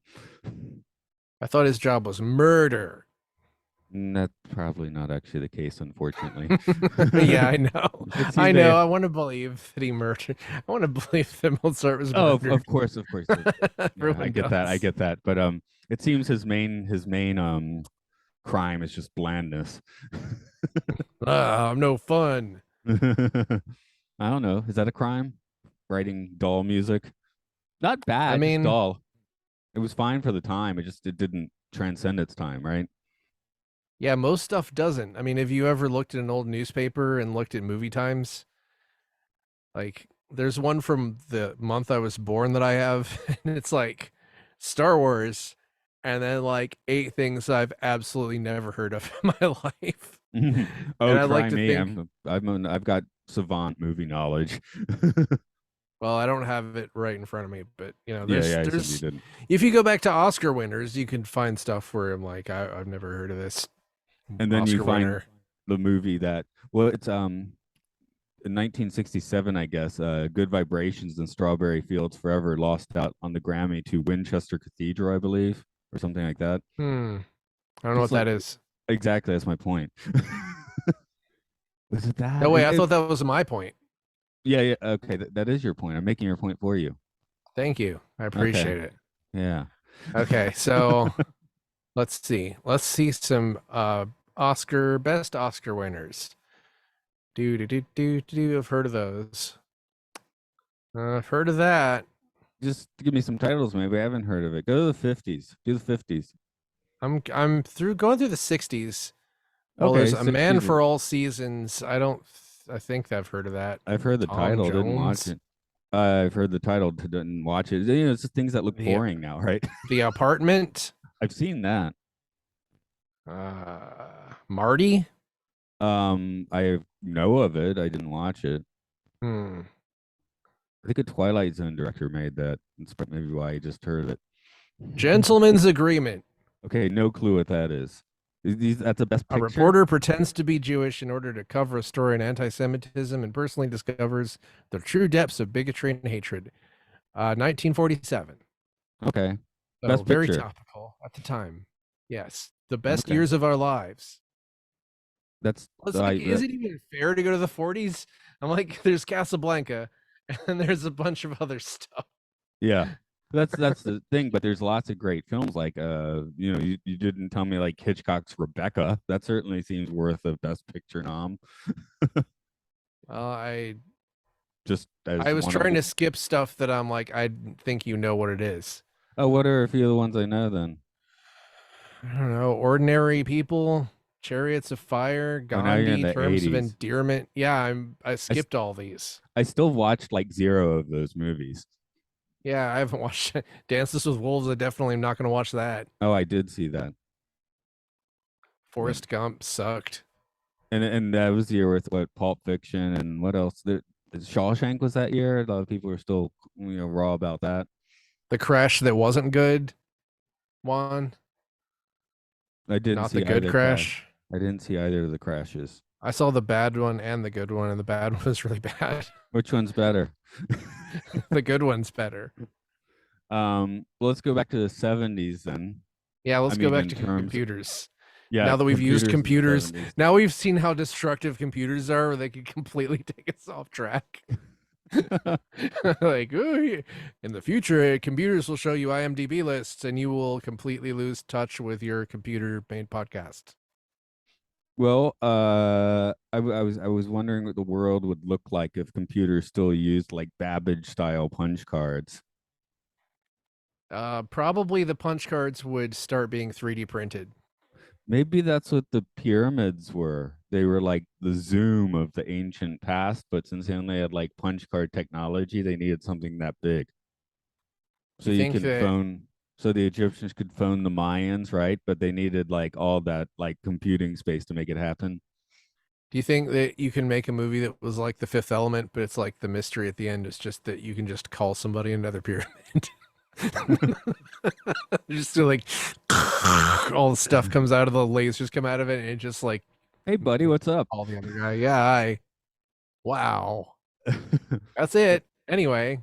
I thought his job was murder. That's probably not actually the case, unfortunately. Yeah, I know. It's he I know. they. I want to believe that he murdered. I want to believe that Mozart was Oh, of murdered. course, of course. Yeah, I Everyone get that. I does. get that. But it seems his main crime is just blandness. I'm no fun. I don't know. Is that a crime? Writing dull music? Not I bad, just mean, dull. It was fine for the time. It didn't transcend its time, right? yeah, most stuff doesn't. I mean, have you ever looked at an old newspaper and looked at movie times? Like, there's one from the month I was born that I have, and it's like Star Wars, and then like eight things I've absolutely never heard of in my life. And Oh, I'd like try to me. think, I've got savant movie knowledge. well, I don't have it right in front of me, but Yeah, yeah, I said you there's didn't. if you go back to Oscar winners, you can find stuff where I'm like, I've never heard of this And then you Oscar find winner. the movie that it's in 1967, I guess. Good Vibrations and Strawberry Fields Forever lost out on the Grammy to Winchester Cathedral, I believe, or something like that. I don't know Just what like that is. exactly, that's my point. Was it No that? way, I thought that was my point. Yeah, yeah. Okay, that is your point. I'm making your point for you. Thank you. I Okay. appreciate it. Yeah. Okay, so let's see. Let's see some best Oscar winners. Do. I've heard of those. I've heard of that. Just give me some titles, maybe. I haven't heard of it. Go to the 50s. Do the 50s. I'm through going through the 60s. Well, there's Okay, A Man 60s. for All Seasons. I think I've heard of that. I've heard the Tom title, didn't watch Jones. it. I've heard the title, didn't watch it. It's just things that look The boring now, right? The Apartment. I've seen that. Marty. I know of it. I didn't watch it. Hmm. I think a Twilight Zone director made that. That's maybe why I just heard it. Gentleman's Agreement. Okay, no clue what that is. That's the best A picture. reporter pretends to be Jewish in order to cover a story on anti-Semitism and personally discovers the true depths of bigotry and hatred. 1947. Okay, So best very picture. topical at the time. Yes, the best Okay, years of our lives. that's Well, it's like, is that. it even fair to go to the 40s? I'm like, there's Casablanca, and there's a bunch of other stuff. Yeah, that's the thing. But there's lots of great films. Like you didn't tell me like Hitchcock's Rebecca. That certainly seems worth a Best Picture nom. I Just I as was one of trying the. to skip stuff that I'm like, I think you know what it is. Oh, what are a few of the ones I know then? I don't know, ordinary people, chariots of fire, Oh, now you're in Gandhi, the terms of 80s. endearment. Yeah, I I skipped all these. I still watched like zero of those movies. Yeah, I haven't watched Dances with Wolves. I definitely am not going to watch that. Oh, I did see that. Yeah. Forrest Gump sucked. And that was the year with what Pulp Fiction and what else? Shawshank was that year. A lot of people were still raw about that. The Crash that wasn't good one, I didn't not the see good either crash. Crash. I didn't see either of the crashes. I saw the bad one and the good one, and the bad one was really bad. Which one's better? The good one's better. Let's go back to the 70s then. Yeah, I let's go mean, back in to terms, computers. yeah, Now that we've used computers in the computers, 70s. now we've seen how destructive computers are, where they can completely take us off track. Like, oh, in the future, computers will show you IMDb lists, and you will completely lose touch with your computer-made podcast. Well, I was wondering what the world would look like if computers still used like Babbage style punch cards. Probably the punch cards would start being 3D printed. Maybe that's what the pyramids were. They were like the Zoom of the ancient past, but since they only had like punch card technology, they needed something that big. Do So you you think can that? phone, so the Egyptians could phone the Mayans, right? But they needed like all that like computing space to make it happen. Do you think that you can make a movie that was like The Fifth Element, but it's like the mystery at the end is just that you can just call somebody another pyramid? Just do like all the stuff comes out of the lasers come out of it, and it just like Hey, buddy, what's up? all the other guy. Yeah, I wow. That's it. Anyway,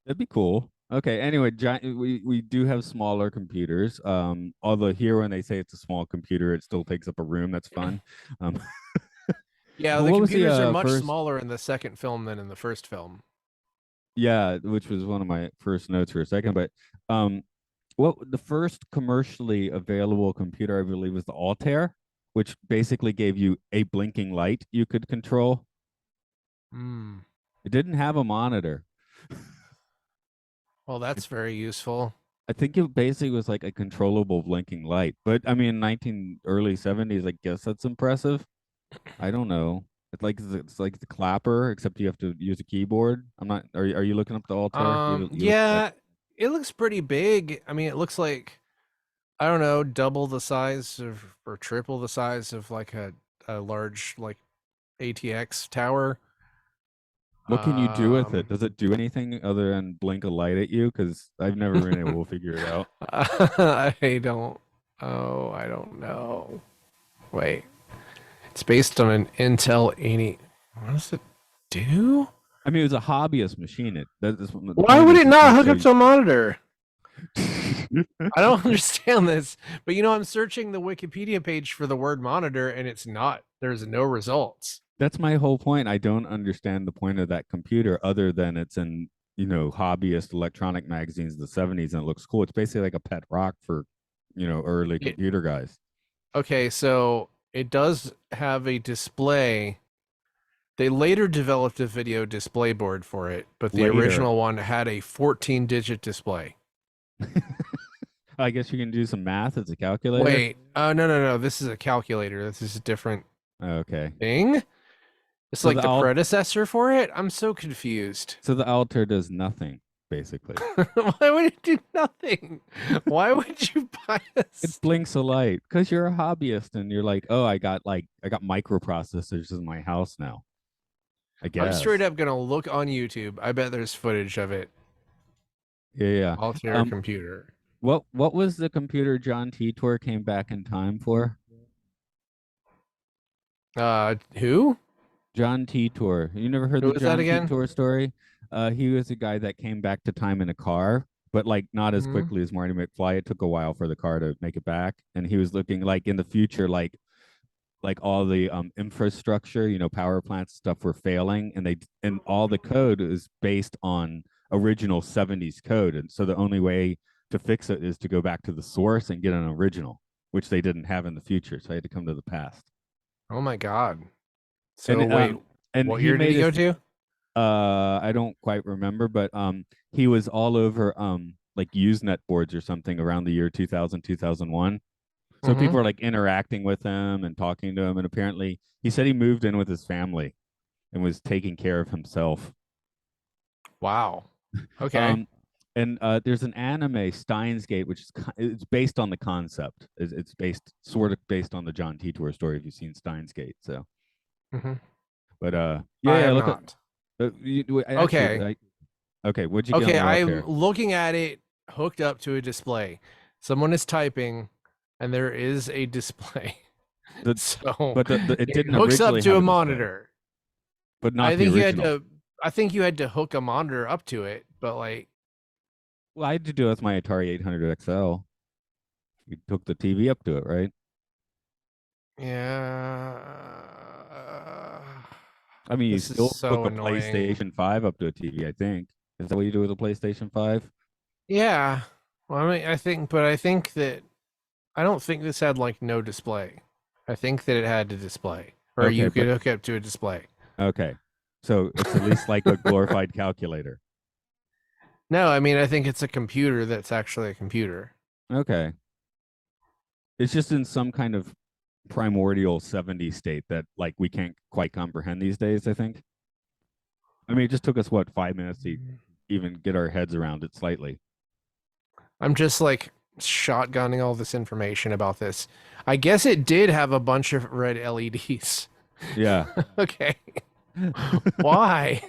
That'd be cool. Okay. Anyway, we do have smaller computers. Although here when they say it's a small computer, it still takes up a room. That's fun. Um, yeah, but the what was the computers are much first? smaller in the second film than in the first film. Yeah, which was one of my first notes for a second. But um, what the first commercially available computer I believe was the Altair, which basically gave you a blinking light you could control. Hmm. It didn't have a monitor. Well, that's very useful. I think it basically was like a controllable blinking light. But I mean, 19 early 70s, I guess that's impressive. I don't know. It's like the clapper, except you have to use a keyboard. I'm not. Are you looking up the Altair? You look at. Yeah, it looks pretty big. I mean, it looks like I don't know, double the size of or triple the size of like a large like ATX tower. What can you do with it? Um, Does it do anything other than blink a light at you? Because I've never been able to figure it out. I don't. Oh, I don't know. Wait, it's based on an Intel 80. What does it do? I mean, it was a hobbyist machine. The Why point would is it it's not not hook so. up to a monitor? I don't understand this, but I'm searching the Wikipedia page for the word monitor and it's not, there's no results. That's my whole point. I don't understand the point of that computer other than it's in hobbyist electronic magazines in the 70s and it looks cool. It's basically like a pet rock for early It, computer guys. okay, so it does have a display. They later developed a video display board for it, but the Later, original one had a 14-digit display. I guess you can do some math. It's a calculator. Wait, no. This is a calculator. This is a different Okay. thing. It's So like the the alt predecessor for it. I'm so confused. so the Altair does nothing basically. Why would it do nothing? Why would you buy It this? blinks a light because you're a hobbyist and you're like, oh, I got microprocessors in my house now. I I'm straight guess. up gonna look on YouTube. I bet there's footage of it. Yeah, yeah. Altair Um, computer. What was the computer John Titor came back in time for? Who? John Titor. You never heard Who the was that John again? Titor story? He was a guy that came back to time in a car, but like not as Hmm. quickly as Marty McFly. It took a while for the car to make it back, and he was looking like in the future, like all the infrastructure, power plants stuff were failing, and all the code is based on original 70s code, and so the only way to fix it is to go back to the source and get an original, which they didn't have in the future, so I had to come to the past. Oh my God. So And wait, and what he year did made he go us to? I don't quite remember, but he was all over like Usenet boards or something around the year 2000, 2001. So Hmm. people are like interacting with him and talking to him, and apparently he said he moved in with his family and was taking care of himself. Wow. Okay. Um, and there's an anime Steins Gate, which is it's based on the concept. It's based sort of based on the John Titor story. If you've seen Steins Gate, so Hmm. but yeah, I yeah. have Look at not. actually, Okay. okay. What'd you get on Okay, the I'm welfare? looking at it hooked up to a display. Someone is typing, and there is a display. The So but it it didn't hooks up originally to have a a display, monitor. but I not the think you had original. to. I think you had to hook a monitor up to it, but like, Well, I had to do it with my Atari 800 XL. You hook the TV up to it, right? yeah, I mean, you this is still so hook a annoying. PlayStation 5 up to a TV, I think. Is that what you do with a PlayStation 5? Yeah. Well, I mean, I think that I don't think this had like no display. I think that it had to display, or Okay, you could but hook up to a display. okay. So it's at least like a glorified calculator. No, I mean, I think it's a computer that's actually a computer. Okay. It's just in some kind of primordial 70s state that like we can't quite comprehend these days, I think. I mean, it just took us what, 5 minutes to even get our heads around it slightly. I'm just like shotgunning all this information about this. I guess it did have a bunch of red LEDs. Yeah. Okay. Why?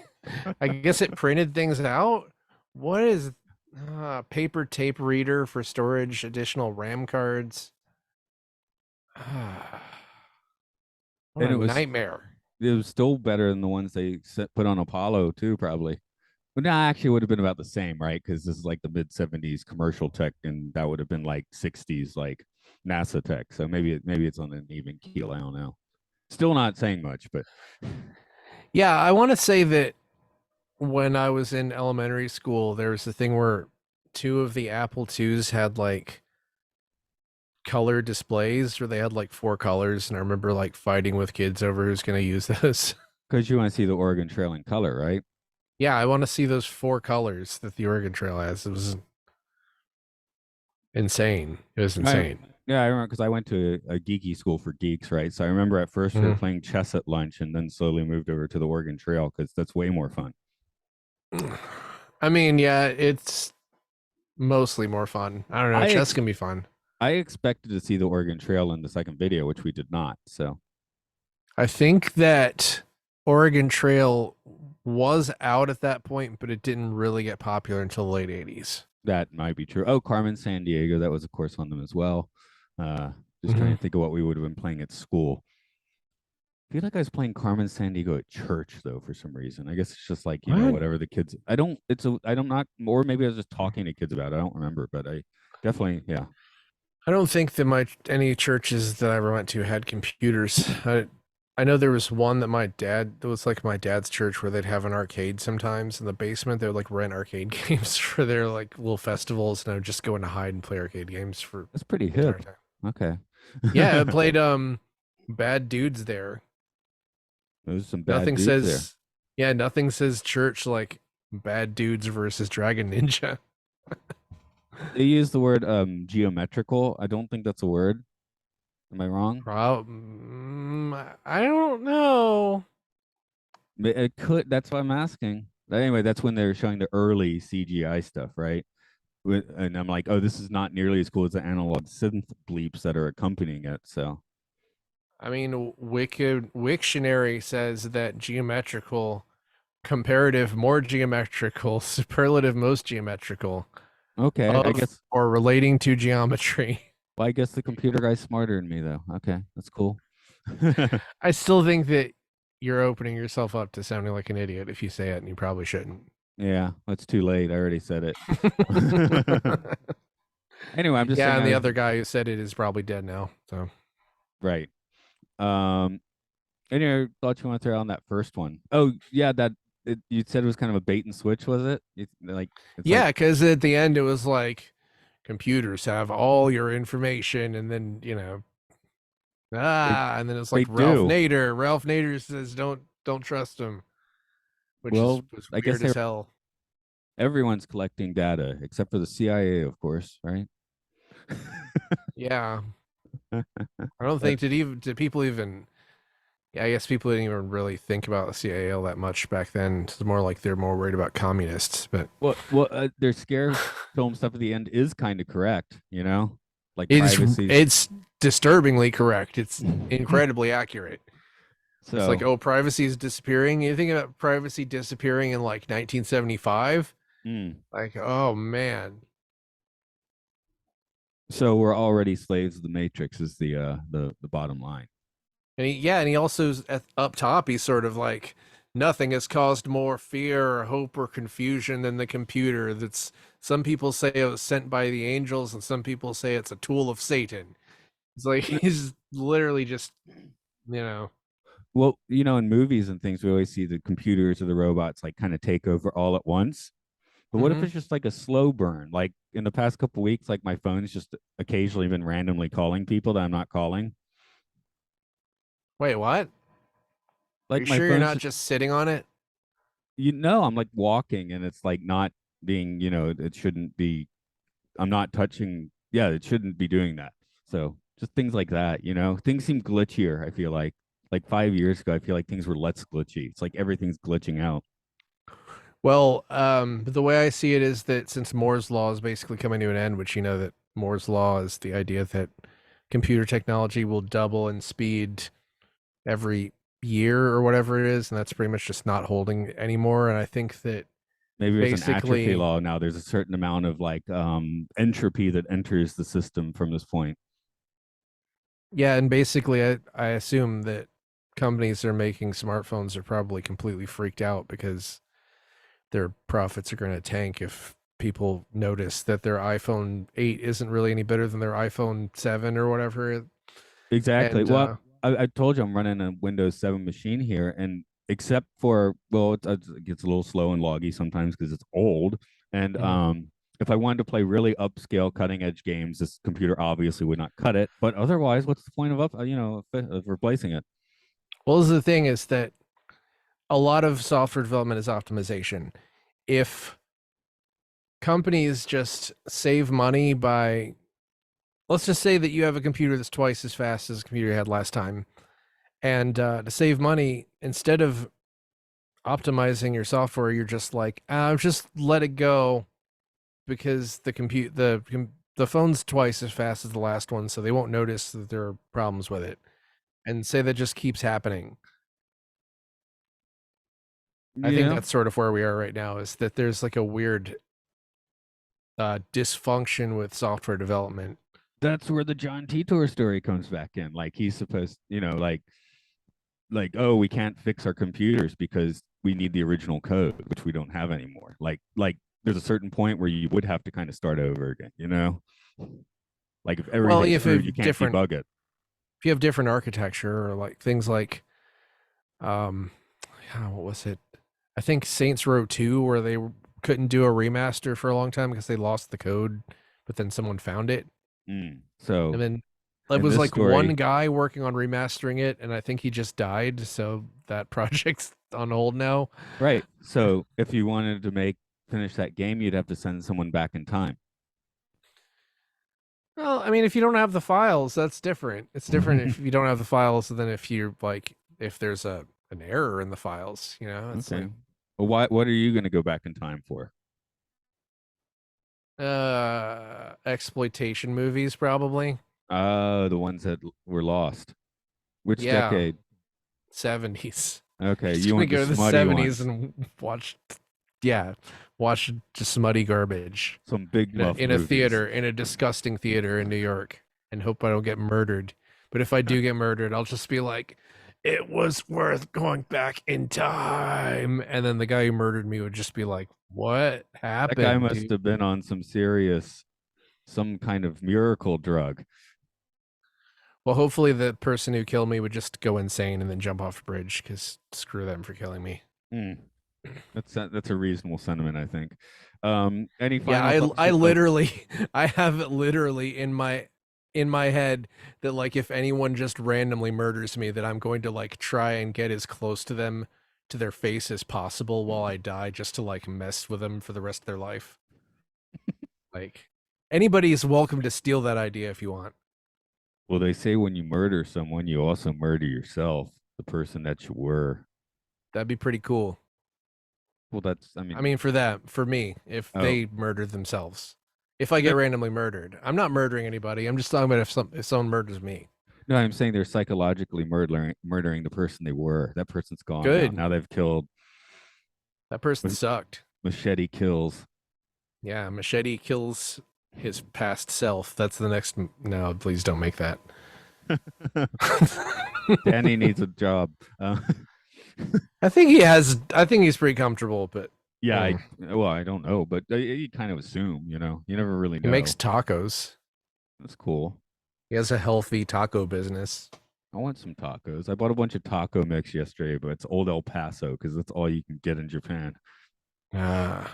I guess it printed things out. What is paper tape reader for storage additional RAM cards? What And a nightmare. it was still better than the ones they put on Apollo too, probably. But no, actually, it would have been about the same, right? Because this is like the mid '70s commercial tech, and that would have been like '60s like NASA tech. So maybe it's on an even keel. I don't know. Still not saying much, but Yeah, I want to say that when I was in elementary school, there was a thing where two of the Apple IIs had like color displays where they had like four colors, and I remember like fighting with kids over who's going to use those. because you want to see the Oregon Trail in color, right? Yeah, I want to see those four colors that the Oregon Trail has. It was insane. It was I insane. Yeah, I remember because I went to a geeky school for geeks, right? So I remember at first we were Mhm. playing chess at lunch, and then slowly moved over to the Oregon Trail because that's way more fun. I mean, yeah, it's mostly more fun. I don't know. I Chess ex- can be fun. I expected to see the Oregon Trail in the second video, which we did not. So I think that Oregon Trail was out at that point, but it didn't really get popular until the late 80s. that might be true. Oh, Carmen San Diego, that was of course on them as well. Just trying Hmm. to think of what we would have been playing at school. I feel like I was playing Carmen San Diego at church though for some reason. I guess it's just like What? whatever the kids. I don't. It's a. I don't not. Or maybe I was just talking to kids about it. I don't remember, but I definitely yeah. I don't think that any churches that I ever went to had computers. I know there was one that was like my dad's church where they'd have an arcade sometimes in the basement. They would like rent arcade games for their like little festivals, and I would just go in to hide and play arcade games for That's pretty the entire hip. time. Okay. Yeah, I played Bad Dudes there. There's some bad Nothing dudes there. says Yeah, nothing says church like Bad Dudes versus Dragon Ninja. They use the word geometrical. I don't think that's a word. Am I wrong? I don't know. It could. That's what I'm asking. Anyway, that's when they're showing the early CGI stuff, right? And I'm like, oh, this is not nearly as cool as the analog synth bleeps that are accompanying it. So I mean, Wiktionary says that geometrical, comparative, more geometrical, superlative, most geometrical. Okay, I of guess. or relating to geometry. Well, I guess the computer guy's smarter than me, though. Okay, that's cool. I still think that you're opening yourself up to sounding like an idiot if you say it, and you probably shouldn't. Yeah, it's too late. I already said it. Anyway, I'm just Yeah, saying and I the was other guy who said it is probably dead now. So right. Um, any thoughts you want to throw on that first one? Oh, yeah, you said it was kind of a bait and switch, was it? It's like yeah, because at the end it was like computers have all your information, and then they and then it's they like Ralph do. Nader. Ralph Nader says don't trust him, which Well, was I guess weird as hell. everyone's collecting data except for the CIA, of course, right? Yeah, I don't But think did people even. Yeah, I guess people didn't even really think about the CIA all that much back then. It's more like they're more worried about communists. But their scare film stuff at the end is kind of correct, like it's privacy. it's disturbingly correct. It's incredibly accurate. It's like, So, oh, privacy is disappearing. You think about privacy disappearing in like 1975? mm, Like, oh man. so we're already slaves of the Matrix is the bottom line. And he also up top. He's sort of like nothing has caused more fear or hope or confusion than the computer. That's some people say it was sent by the angels, and some people say it's a tool of Satan. It's like he's literally just you know. Well, in movies and things, we always see the computers or the robots like kind of take over all at once. But what if Hmm. it's just like a slow burn? Like in the past couple weeks, like my phone's just occasionally been randomly calling people that I'm not calling. Wait, what? Are Like you my sure you're phone's not just, just sitting on it? I'm like walking and it's like not being, it shouldn't be. I'm not touching. Yeah, it shouldn't be doing that. So just things like that, things seem glitchier. I feel like 5 years ago, I feel like things were less glitchy. It's like everything's glitching out. Well, the way I see it is that since Moore's law is basically coming to an end, which you know that Moore's law is the idea that computer technology will double in speed every year or whatever it is, and that's pretty much just not holding anymore. And I think that Maybe there's an atrophy basically, law now. There's a certain amount of like entropy that enters the system from this point. yeah, and basically, I assume that companies that are making smartphones are probably completely freaked out because their profits are going to tank if people notice that their iPhone 8 isn't really any better than their iPhone 7 or whatever. Exactly. And Well, I told you I'm running a Windows 7 machine here, and except for it gets a little slow and loggy sometimes because it's old. And Mhm. if I wanted to play really upscale, cutting edge games, this computer obviously would not cut it. But otherwise, what's the point of of replacing it? Well, this is the thing is that a lot of software development is optimization. If companies just save money by, let's just say that you have a computer that's twice as fast as the computer you had last time, and to save money, instead of optimizing your software, you're just like, just let it go because the phone's twice as fast as the last one, so they won't notice that there are problems with it. And say that just keeps happening. I think Yeah, that's sort of where we are right now. Is that there's like a weird dysfunction with software development. that's where the John Titor story comes back in. Like he's supposed, like oh, we can't fix our computers because we need the original code, which we don't have anymore. Like there's a certain point where you would have to kind of start over again. Like if Well, everything's if you screwed, you have can't different debug it. if you have different architecture or like things like um what was it? I think Saints Row 2 where they couldn't do a remaster for a long time because they lost the code, but then someone found it. And So then it in was this like one story, guy working on remastering it, and I think he just died, so that project's on hold now. right? So if you wanted to finish that game, you'd have to send someone back in time. Well, I mean, if you don't have the files, that's different. It's different if you don't have the files than if you're like if there's a an error in the files, it's Okay. like Well, what are you going to go back in time for? exploitation movies probably. The ones that were lost. Which Yeah, decade? 70s. Okay, Just you gonna want the go to the smutty 70s ones. and watch. Yeah, watch just smutty garbage Some big in a, muff in a movies. theater, in a disgusting theater in New York, and hope I don't get murdered. But if I do get murdered, I'll just be like, it was worth going back in time. And then the guy who murdered me would just be like, what That guy happened, must dude? have been on some serious, some kind of miracle drug. Well, hopefully the person who killed me would just go insane and then jump off a bridge because screw them for killing me. Mm, that's a reasonable sentiment, I think. Any Yeah, final I thoughts? I Oh, literally I have it literally in my head that like if anyone just randomly murders me that I'm going to like try and get as close to them to their face as possible while I die just to like mess with them for the rest of their life. Like anybody is welcome to steal that idea if you want. well, they say when you murder someone, you also murder yourself, the person that you were. That'd be pretty cool. Well, that's, I I mean, mean for me, if oh, they murdered themselves. If I get no, randomly murdered. I'm not murdering anybody. I'm just talking about if someone murders me. no, I'm saying they're psychologically murdering the person they were. That person's gone now. Good. Now they've killed. That person sucked. Machete kills. Yeah, Machete kills his past self. That's the next. No, please don't make that. Danny needs a job. I think he has. I think he's pretty comfortable, but Yeah, mm, well, I don't know, but you kind of assume, you never really he makes know. tacos. That's cool. He has a healthy taco business. I want some tacos. I bought a bunch of taco mix yesterday, but it's old El Paso because that's all you can get in Japan. Uh,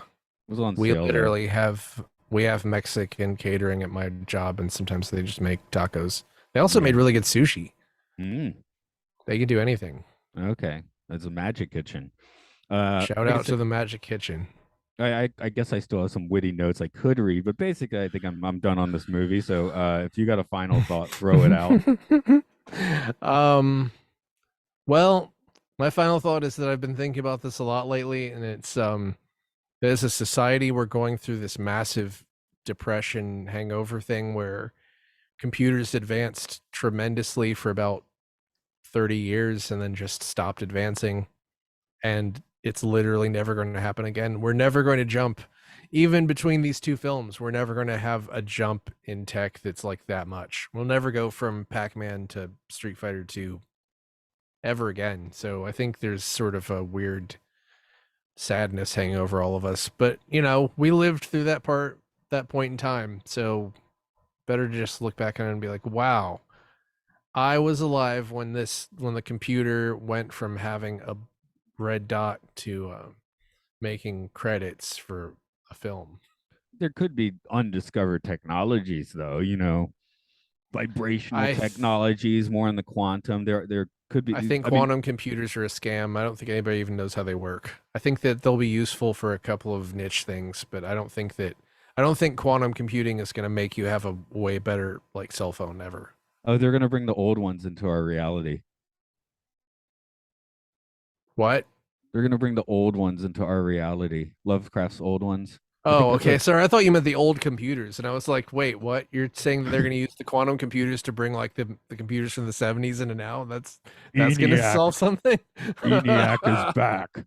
It was on we sale though. literally have we have Mexican catering at my job, and sometimes they just make tacos. They also Yeah. made really good sushi. Mm, They can do anything. okay. That's a magic kitchen. Shout Like I out to said, the Magic Kitchen. I guess I still have some witty notes I could read, but basically I think I'm done on this movie. So if you got a final thought, throw it out. um, well, my final thought is that I've been thinking about this a lot lately, and it's as a society we're going through this massive depression hangover thing where computers advanced tremendously for about 30 years and then just stopped advancing, and it's literally never going to happen again. We're never going to jump even between these two films. We're never going to have a jump in tech that's like that much. We'll never go from Pac-Man to Street Fighter 2 ever again. So I think there's sort of a weird sadness hanging over all of us. But, we lived through that point in time. So better to just look back on it and be like, wow, I was alive when the computer went from having a red dot to making credits for a film. There could be undiscovered technologies, though. Vibrational I technologies, more in the quantum. There could I be. think I mean, quantum computers are a scam. I don't think anybody even knows how they work. I think that they'll be useful for a couple of niche things, but I don't think quantum computing is going to make you have a way better like cell phone ever. oh, they're gonna bring the old ones into our reality. What? They're gonna bring the old ones into our reality. Lovecraft's old ones. I think Oh, that's okay. what. Sorry, I thought you meant the old computers, and I was like, "Wait, what? You're saying that they're going to use the quantum computers to bring like the computers from the '70s into now? That's going to ENIAC. solve something?" ENIAC is back.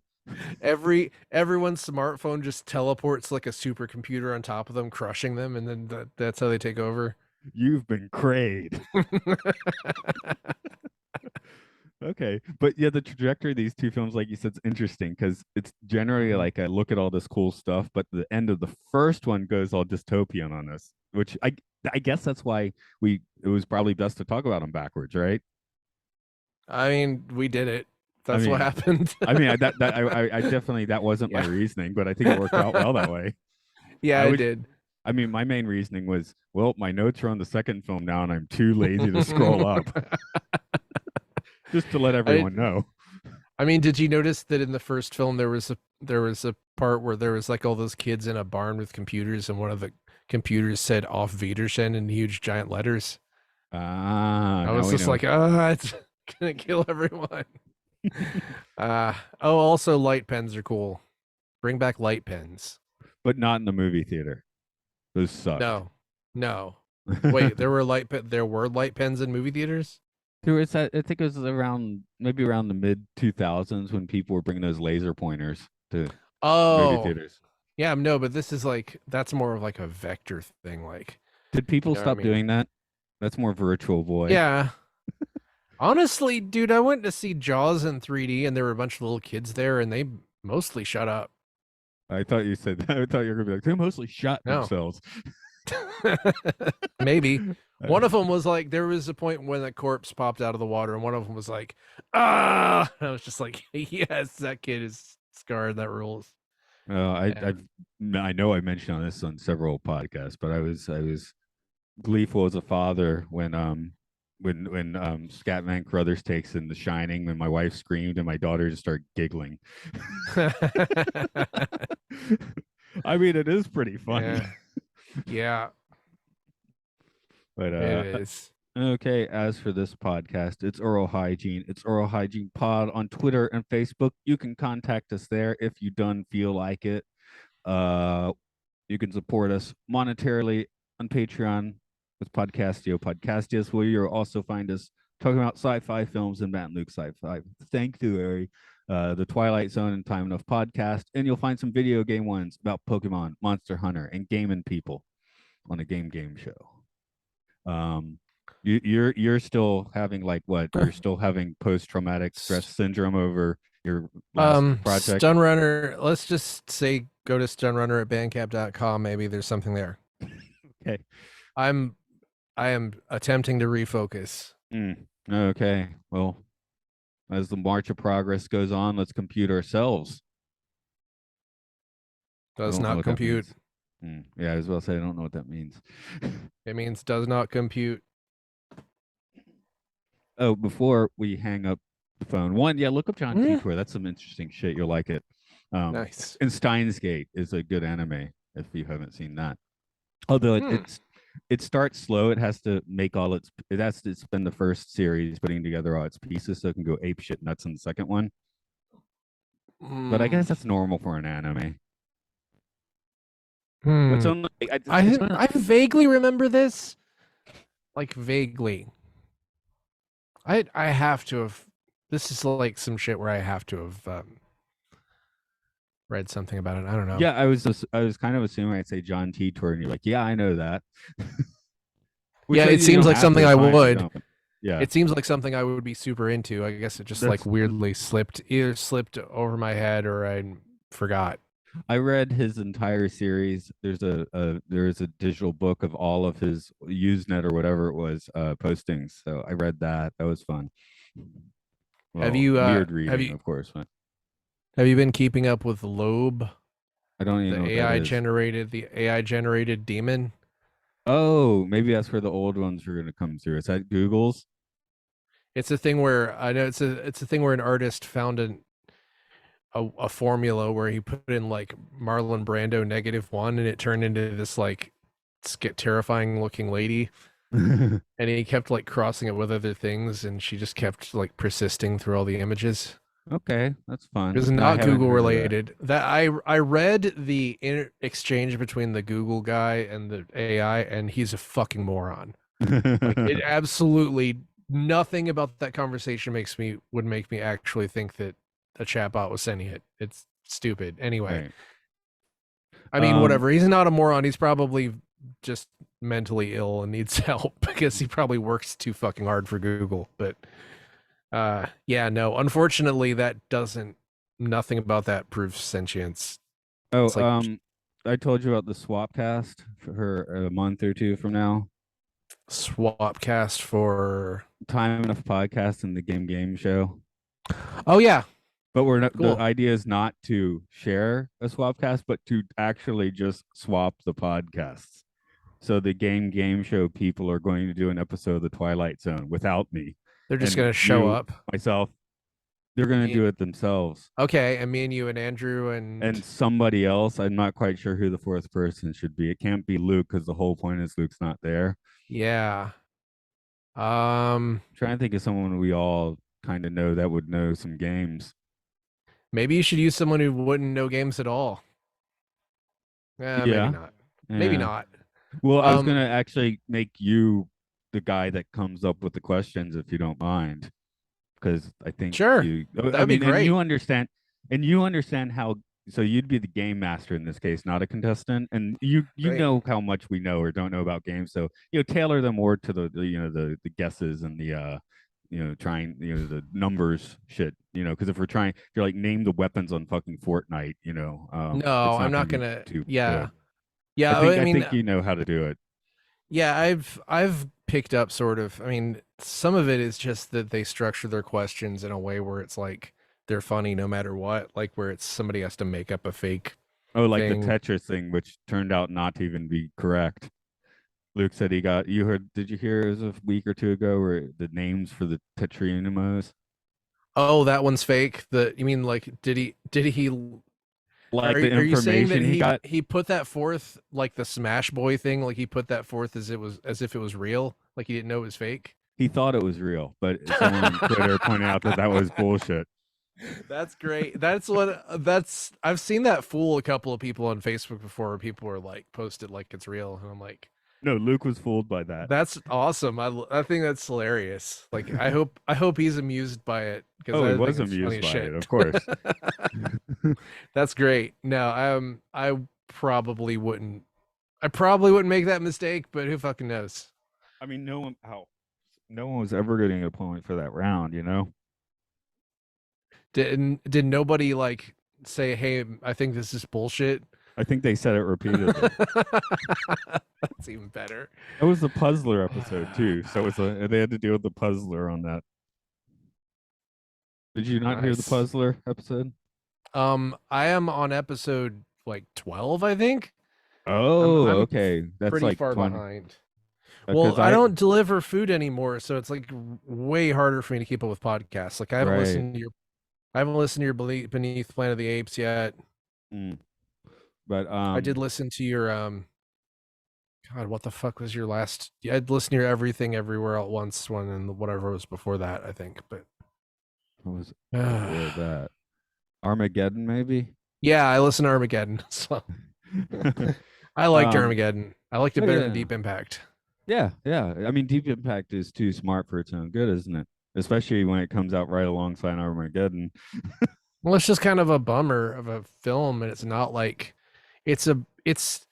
Everyone's smartphone just teleports like a supercomputer on top of them, crushing them, and then that's how they take over. You've been crayed. Okay, but yeah, the trajectory of these two films, like you said, is interesting because it's generally Mhm. like I look at all this cool stuff, but the end of the first one goes all dystopian on us, which I guess that's why it was probably best to talk about them backwards, right? I mean, we did it. I That's what mean, happened. I definitely that wasn't my Yeah. reasoning, but I think it worked out well that way. Yeah, I I was, did. I mean, my main reasoning was, well, my notes are on the second film now, and I'm too lazy to scroll up, just to let I everyone know. I mean, did you notice that in the first film there was a part where there was like all those kids in a barn with computers, and one of the computers said "Auf Wiedersehen" in huge giant letters. Ah, I now was we just know. like, it's gonna kill everyone. Oh, also light pens are cool. Bring back light pens. But not in the movie theater. Those sucked. No, no. Wait, there were light pens in movie theaters? There was that. I think it was around maybe around the mid 2000s when people were bringing those laser pointers to. movie Oh, theaters. yeah, no, but this is like that's more of like a vector thing, like Did you people know what I stop mean? doing that? That's more virtual, boy. Yeah. Honestly, dude, I went to see Jaws in 3D and there were a bunch of little kids there and they mostly shut up. I thought you said that. I thought you were gonna be like, they mostly shot No. themselves. Maybe. One of them was like, there was a point when a corpse popped out of the water, and one of them was like, ah. And I was just like, yes, that kid is scarred. That rules. I And I know I mentioned on this on several podcasts, but I was gleeful as a father when Scatman Crothers takes in The Shining when my wife screamed and my daughter just started giggling. I mean, it is pretty funny. yeah, yeah, But it is. okay, as for this podcast, it's Oral Hygiene. It's Oral Hygiene Pod on Twitter and Facebook. You can contact us there if you don't feel like it. Uh you can support us monetarily on Patreon with Podcastios, where you'll also find us talking about sci-fi films and Matt and Luke sci-fi sanctuary, the Twilight Zone and Time Enough podcast, and you'll find some video game ones about Pokemon, Monster Hunter, and gaming people on a game show. Um, you're still having like what? You're still having post-traumatic stress syndrome over your last project. Stunrunner. Let's just say go to stunrunner at bandcamp.com. Maybe there's something there. Okay. I'm I am attempting to refocus. Okay. Well, as the march of progress goes on, let's compute ourselves. I Does don't know not what that compute. means. Yeah, I was about to say I don't know what that means. It means does not compute. Oh, before we hang up the phone, one, yeah, look up John Mm, Titor. That's some interesting shit. You'll like it. nice. And Steins Gate is a good anime if you haven't seen that. Although Hmm. it starts slow. It has to spend the first series putting together all its pieces so it can go ape shit nuts in the second one. But I Hmm. guess that's normal for an anime. It's Hmm. only it's I only I vaguely remember this. Like vaguely. I have to have. This is like some shit where I have to have read something about it. I don't know. yeah. I was kind of assuming I'd say John Titor, and you're like, yeah, I know that. Which Yeah, it you seems don't like have to. something It's I fine if you would. don't. But yeah, It seems like something I would be super into. I guess it just like that's. weirdly slipped over my head or I forgot. I read his entire series. There's a digital book of all of his Usenet or whatever it was postings. So I read that. That was fun. Have Well, you weird reading, of course. But have you been keeping up with Loeb, I don't even know what that is. The AI generated demon? Oh, maybe that's where the old ones are going to come through. Is that Google's? It's a thing where I know it's a thing where an artist found a formula where he put in like Marlon Brando -1 and it turned into this like terrifying looking lady, and he kept like crossing it with other things and she just kept like persisting through all the images. Okay, that's It was fun. No, I not haven't Google heard of that. related. That I read the exchange between the Google guy and the AI, and he's a fucking moron. Like it absolutely nothing about that conversation would make me actually think that a chatbot was sending it. It's stupid. Anyway, Right. I mean, Um, whatever. He's not a moron. He's probably just mentally ill and needs help because he probably works too fucking hard for Google. But yeah, no. Unfortunately, that doesn't. Nothing about that proves sentience. oh, It's like I told you about the swap cast for a month or two from now. swapcast for. Time enough podcast and the game show. Oh yeah, But we're not. The cool. idea is not to share a swapcast, but to actually just swap the podcasts. So the game show people are going to do an episode of the Twilight Zone without me, They're just and gonna show you, up. myself, they're going to Me, do it themselves. okay, and me and you and Andrew And and somebody else, I'm not quite sure who the fourth person should be. It can't be Luke because the whole point is Luke's not there. yeah. I'm trying to think of someone we all kind of know that would know some games. Maybe you should use someone who wouldn't know games at all. Maybe Yeah, not. Maybe yeah. not. Well, I was Um, gonna actually make you the guy that comes up with the questions if you don't mind, because I think sure. you. That I would be mean, great. and you understand how So you'd be the game master in this case, not a contestant, and you Right. know how much we know or don't know about games. So tailor them more to the guesses and the trying the numbers shit. Because if you're like name the weapons on fucking Fortnite, No, it's I'm not going not to be gonna. too Yeah, good. I yeah. think I I mean, think you know how to do it. yeah. I've picked up sort of. I mean, some of it is just that they structure their questions in a way where it's like they're funny no matter what. Like where it's somebody has to make up a fake Oh, like the thing. Tetris thing, which turned out not to even be correct. Luke said he got. You heard? Did you hear? It was a week or two ago where the names for the Tetrinimos, Oh, that one's fake. The you mean like did he like the are you saying that information he got. he put that forth like the Smash Boy thing? Like he put that forth as if it was real? Like he didn't know it was fake? He thought it was real, but someone on Twitter pointed out that that was bullshit. That's great. That's I've seen that fool a couple of people on Facebook before where people are like posted like it's real and I'm like No, Luke was fooled by that. that's awesome. I think that's hilarious. Like I hope he's amused by it because Oh, he I think was it's funny amused as by it, shit. of course. That's great. No, I probably wouldn't make that mistake, but who fucking knows? I mean, no one was ever getting a point for that round. Did nobody like say, "Hey, I think this is bullshit"? I think they said it repeatedly. That's even better. It was the puzzler episode too, so they had to deal with the puzzler on that. Did you not hear the Nice. puzzler episode? I am on episode like 12, I think. Oh, I'm okay. That's pretty like far 20. behind. Because Well, I I don't deliver food anymore, so it's like way harder for me to keep up with podcasts. Like right. I haven't listened to your Beneath Planet of the Apes yet. Mm. But I did listen to your God, what the fuck was your last? Yeah, I'd listen to your Everything Everywhere at Once one and whatever was before that, I think. But what was before that? Armageddon, maybe. yeah, I listened to Armageddon. So I liked um. Armageddon. I liked it Oh better than yeah. Deep Impact. Yeah, yeah. I mean, Deep Impact is too smart for its own good, isn't it? Especially when it comes out right alongside Armageddon. Well, it's just kind of a bummer of a film, and it's not like it's a it's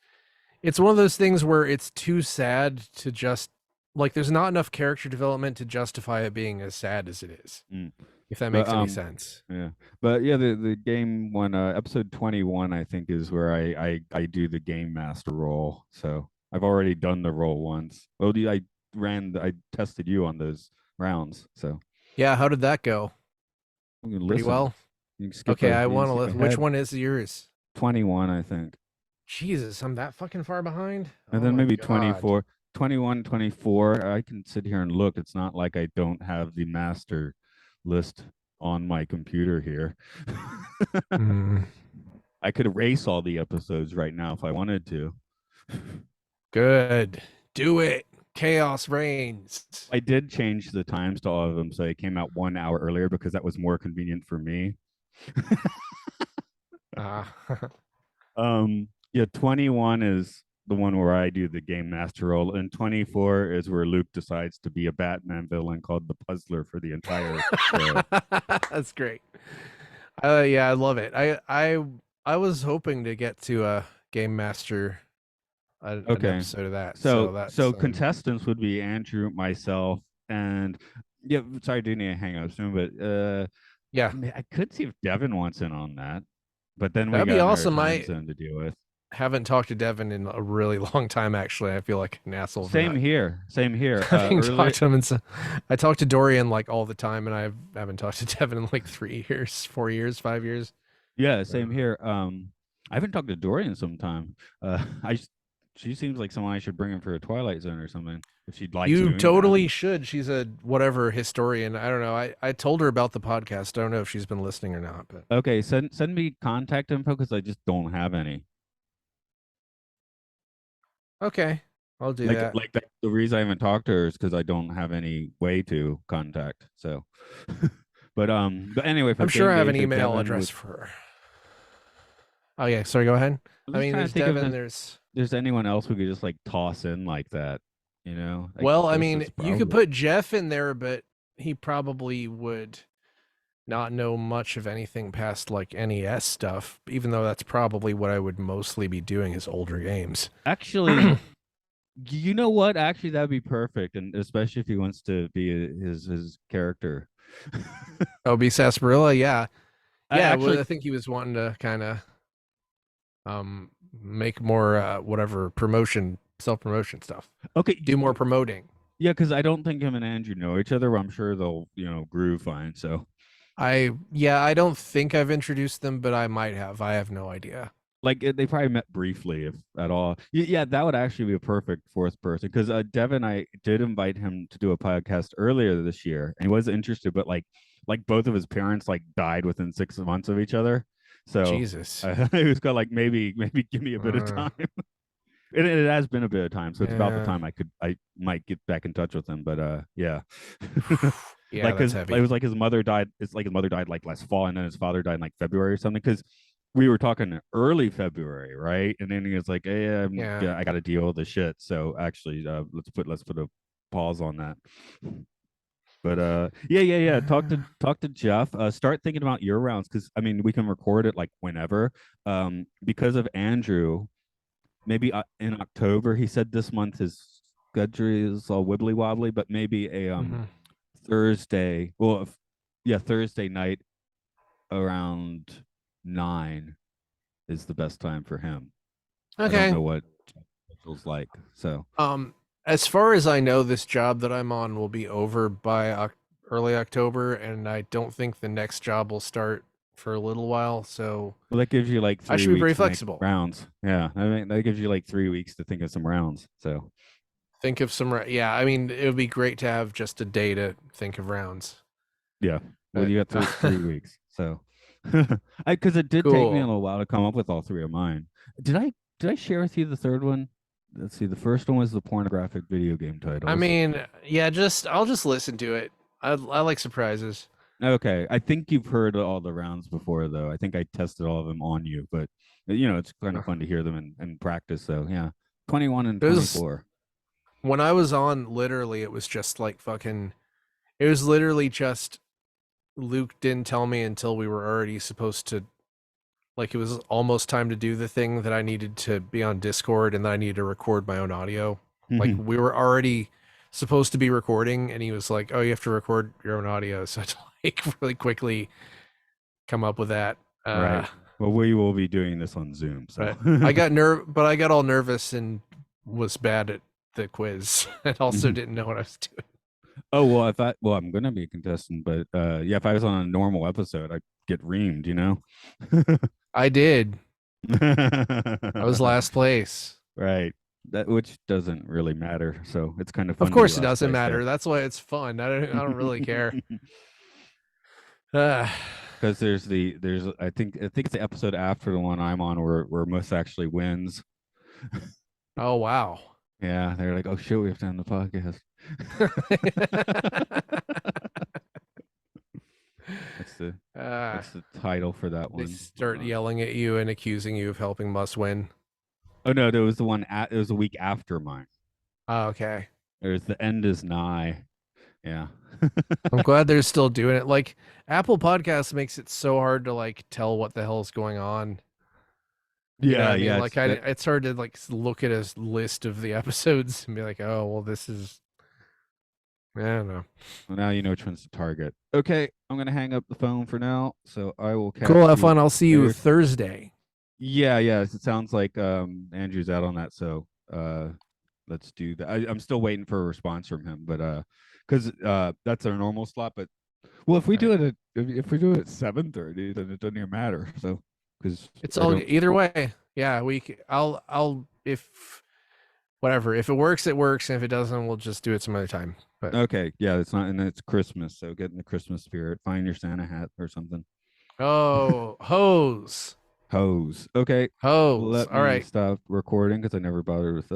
one of those things where it's too sad to just like there's not enough character development to justify it being as sad as it is, Mm. if that But makes any sense. yeah. But yeah, the game one, episode 21, I think, is where I do the game master role. So I've already done the role once. Well, I tested you on those rounds. So Yeah, how did that go? you can Pretty listen. well. Okay, I You can want to skip listen. Which ahead. one is yours? 21, I think. Jesus, I'm that fucking far behind. And Oh then my maybe god. 24, 21, 24. I can sit here and look. It's not like I don't have the master list on my computer here. Mm, I could erase all the episodes right now if I wanted to. good. Do it. Chaos reigns. I did change the times to all of them, so it came out 1 hour earlier because that was more convenient for me. Ah. Yeah, 21 is the one where I do the game master role, and 24 is where Luke decides to be a Batman villain called the Puzzler for the entire show. That's great. Yeah, I love it. I was hoping to get to a game master an Okay. episode of that. So So that's so contestants would be Andrew, myself, and yeah, sorry, I do need to hang up soon, but yeah, I mean, I could see if Devin wants in on that, but then we that'd be got another awesome. time I zone to deal with. haven't talked to Devin in a really long time actually. I feel like an asshole for Same not here. Same here. having Earlier, talked to him and so I talk to Dorian like all the time and I haven't talked to Devin in like 3 years, 4 years, 5 years. yeah, same Uh, here. I haven't talked to Dorian sometime. She seems like someone I should bring in for a Twilight Zone or something if she likes You doing that. totally should. She's a whatever historian. I don't know. I told her about the podcast. I don't know if she's been listening or not, but Okay, send me contact info because I just don't have any. okay. I'll do Like that. like that, the reason I haven't talked to her is because I don't have any way to contact. So, but anyway, for I'm sure game I have an days, email Devin address would. for her. Oh yeah, sorry, go ahead. I'm I just mean, trying to there's think of Devin, if there's there's anyone else we could just like toss in like that. Like well, I this mean, is you could probably put Jeff in there, but he probably would not know much of anything past like NES stuff, even though that's probably what I would mostly be doing is older games. Actually, you know what? Actually, that'd be perfect, and especially if he wants to be his character. Oh, be Sarsaparilla, yeah. I Yeah, well, actually, I think he was wanting to kind of make more whatever promotion, self-promotion stuff. okay, Do more promoting. yeah, because I don't think him and Andrew know each other. But I'm sure they'll groove fine. So I don't think I've introduced them, but I might have. I have no idea. like they probably met briefly, if at all. Yeah, that would actually be a perfect fourth person because Devin, I did invite him to do a podcast earlier this year, and he was interested, but like both of his parents like died within 6 months of each other, so Jesus. he was kind of like maybe give me a bit of Uh, time. It has been a bit of time, so it's about the yeah. time I might get back in touch with him. But yeah, Yeah, like that's his it heavy. was like his mother died. It's like his mother died like last fall, and then his father died in like February or something. Because we were talking early February, right? And then he was like, "Hey, Yeah. yeah, I got to deal with the shit." So actually, let's put a pause on that. But yeah. Talk to Jeff. Start thinking about your rounds because I mean we can record it like whenever. Because of Andrew, maybe in October. He said this month his schedule is all wibbly wobbly, but maybe a Hmm. Thursday. Well, yeah, Thursday night around 9 is the best time for him. I don't Okay. know what schedule's like. So Um, as far as I know, this job that I'm on will be over by early October, and I don't think the next job will start for a little while. So well, that gives you like I three should be pretty weeks to make flexible. rounds. Yeah, I mean that gives you like 3 weeks to think of some rounds. So Think of some. Yeah, I mean, it would be great to have just a day to think of rounds. yeah, well But you got three weeks. So I because it did take me a cool. little while to come up with all three of mine. Did I share with you the third one? Let's see. The first one was the pornographic video game I titles. mean, yeah, just I'll just listen to it. I like surprises. Okay, I think you've heard all the rounds before, though. I think I tested all of them on you, but it's kind of fun to hear them and practice. So yeah, 21 and It was 24. when I was on. Literally, it was just like fucking. It was literally just Luke didn't tell me until we were already supposed to. Like it was almost time to do the thing that I needed to be on Discord and that I needed to record my own audio. Like we were already supposed to be recording, and he was like, "Oh, you have to record your own audio." So I had to like really quickly come up with that. Right. Well, we will be doing this on Zoom, so. But I got all nervous and was bad at the quiz and also didn't know what I was doing. Oh well, I'm gonna be a contestant, but yeah, if I was on a normal episode, I'd get reamed. I did. I was last place. Right. That which doesn't really matter. So it's kind of Of fun to be course it last doesn't place there. matter. That's why it's fun. I don't really care. Uh, Because there's I think it's the episode after the one I'm on where Mus actually wins. oh wow. Yeah, they're like, oh shit, we have to end the podcast. That's the uh, that's the title for that they one. Hold start on. yelling at you and accusing you of helping Must win. Oh no, there was the one it was a week after mine. Oh, okay. There's the end is nigh. Yeah. I'm glad they're still doing it. Like Apple Podcasts makes it so hard to like tell what the hell is going on. You know what Yeah, I mean? yeah, Like it's hard to like look at a list of the episodes and be like, oh, well, this is I don't know. well, now you know which one's to target. Okay, I'm gonna hang up the phone for now. So I will Cool. catch Have you fun. I'll see you later. Thursday. Yeah. It sounds like Andrew's out on that, so let's do that. I'm still waiting for a response from him, but because that's our normal slot. But well, if we All right. do it at if we do it at 7:30, then it doesn't even matter. So because It's I all don't. either way. Yeah, I'll if whatever. If it works, it works, and if it doesn't, we'll just do it some other time. But Okay, yeah, it's not, and it's Christmas, so get in the Christmas spirit. Find your Santa hat or something. oh, hose. Hose. Okay, Hose. let All me right. stop recording because I never bothered with that.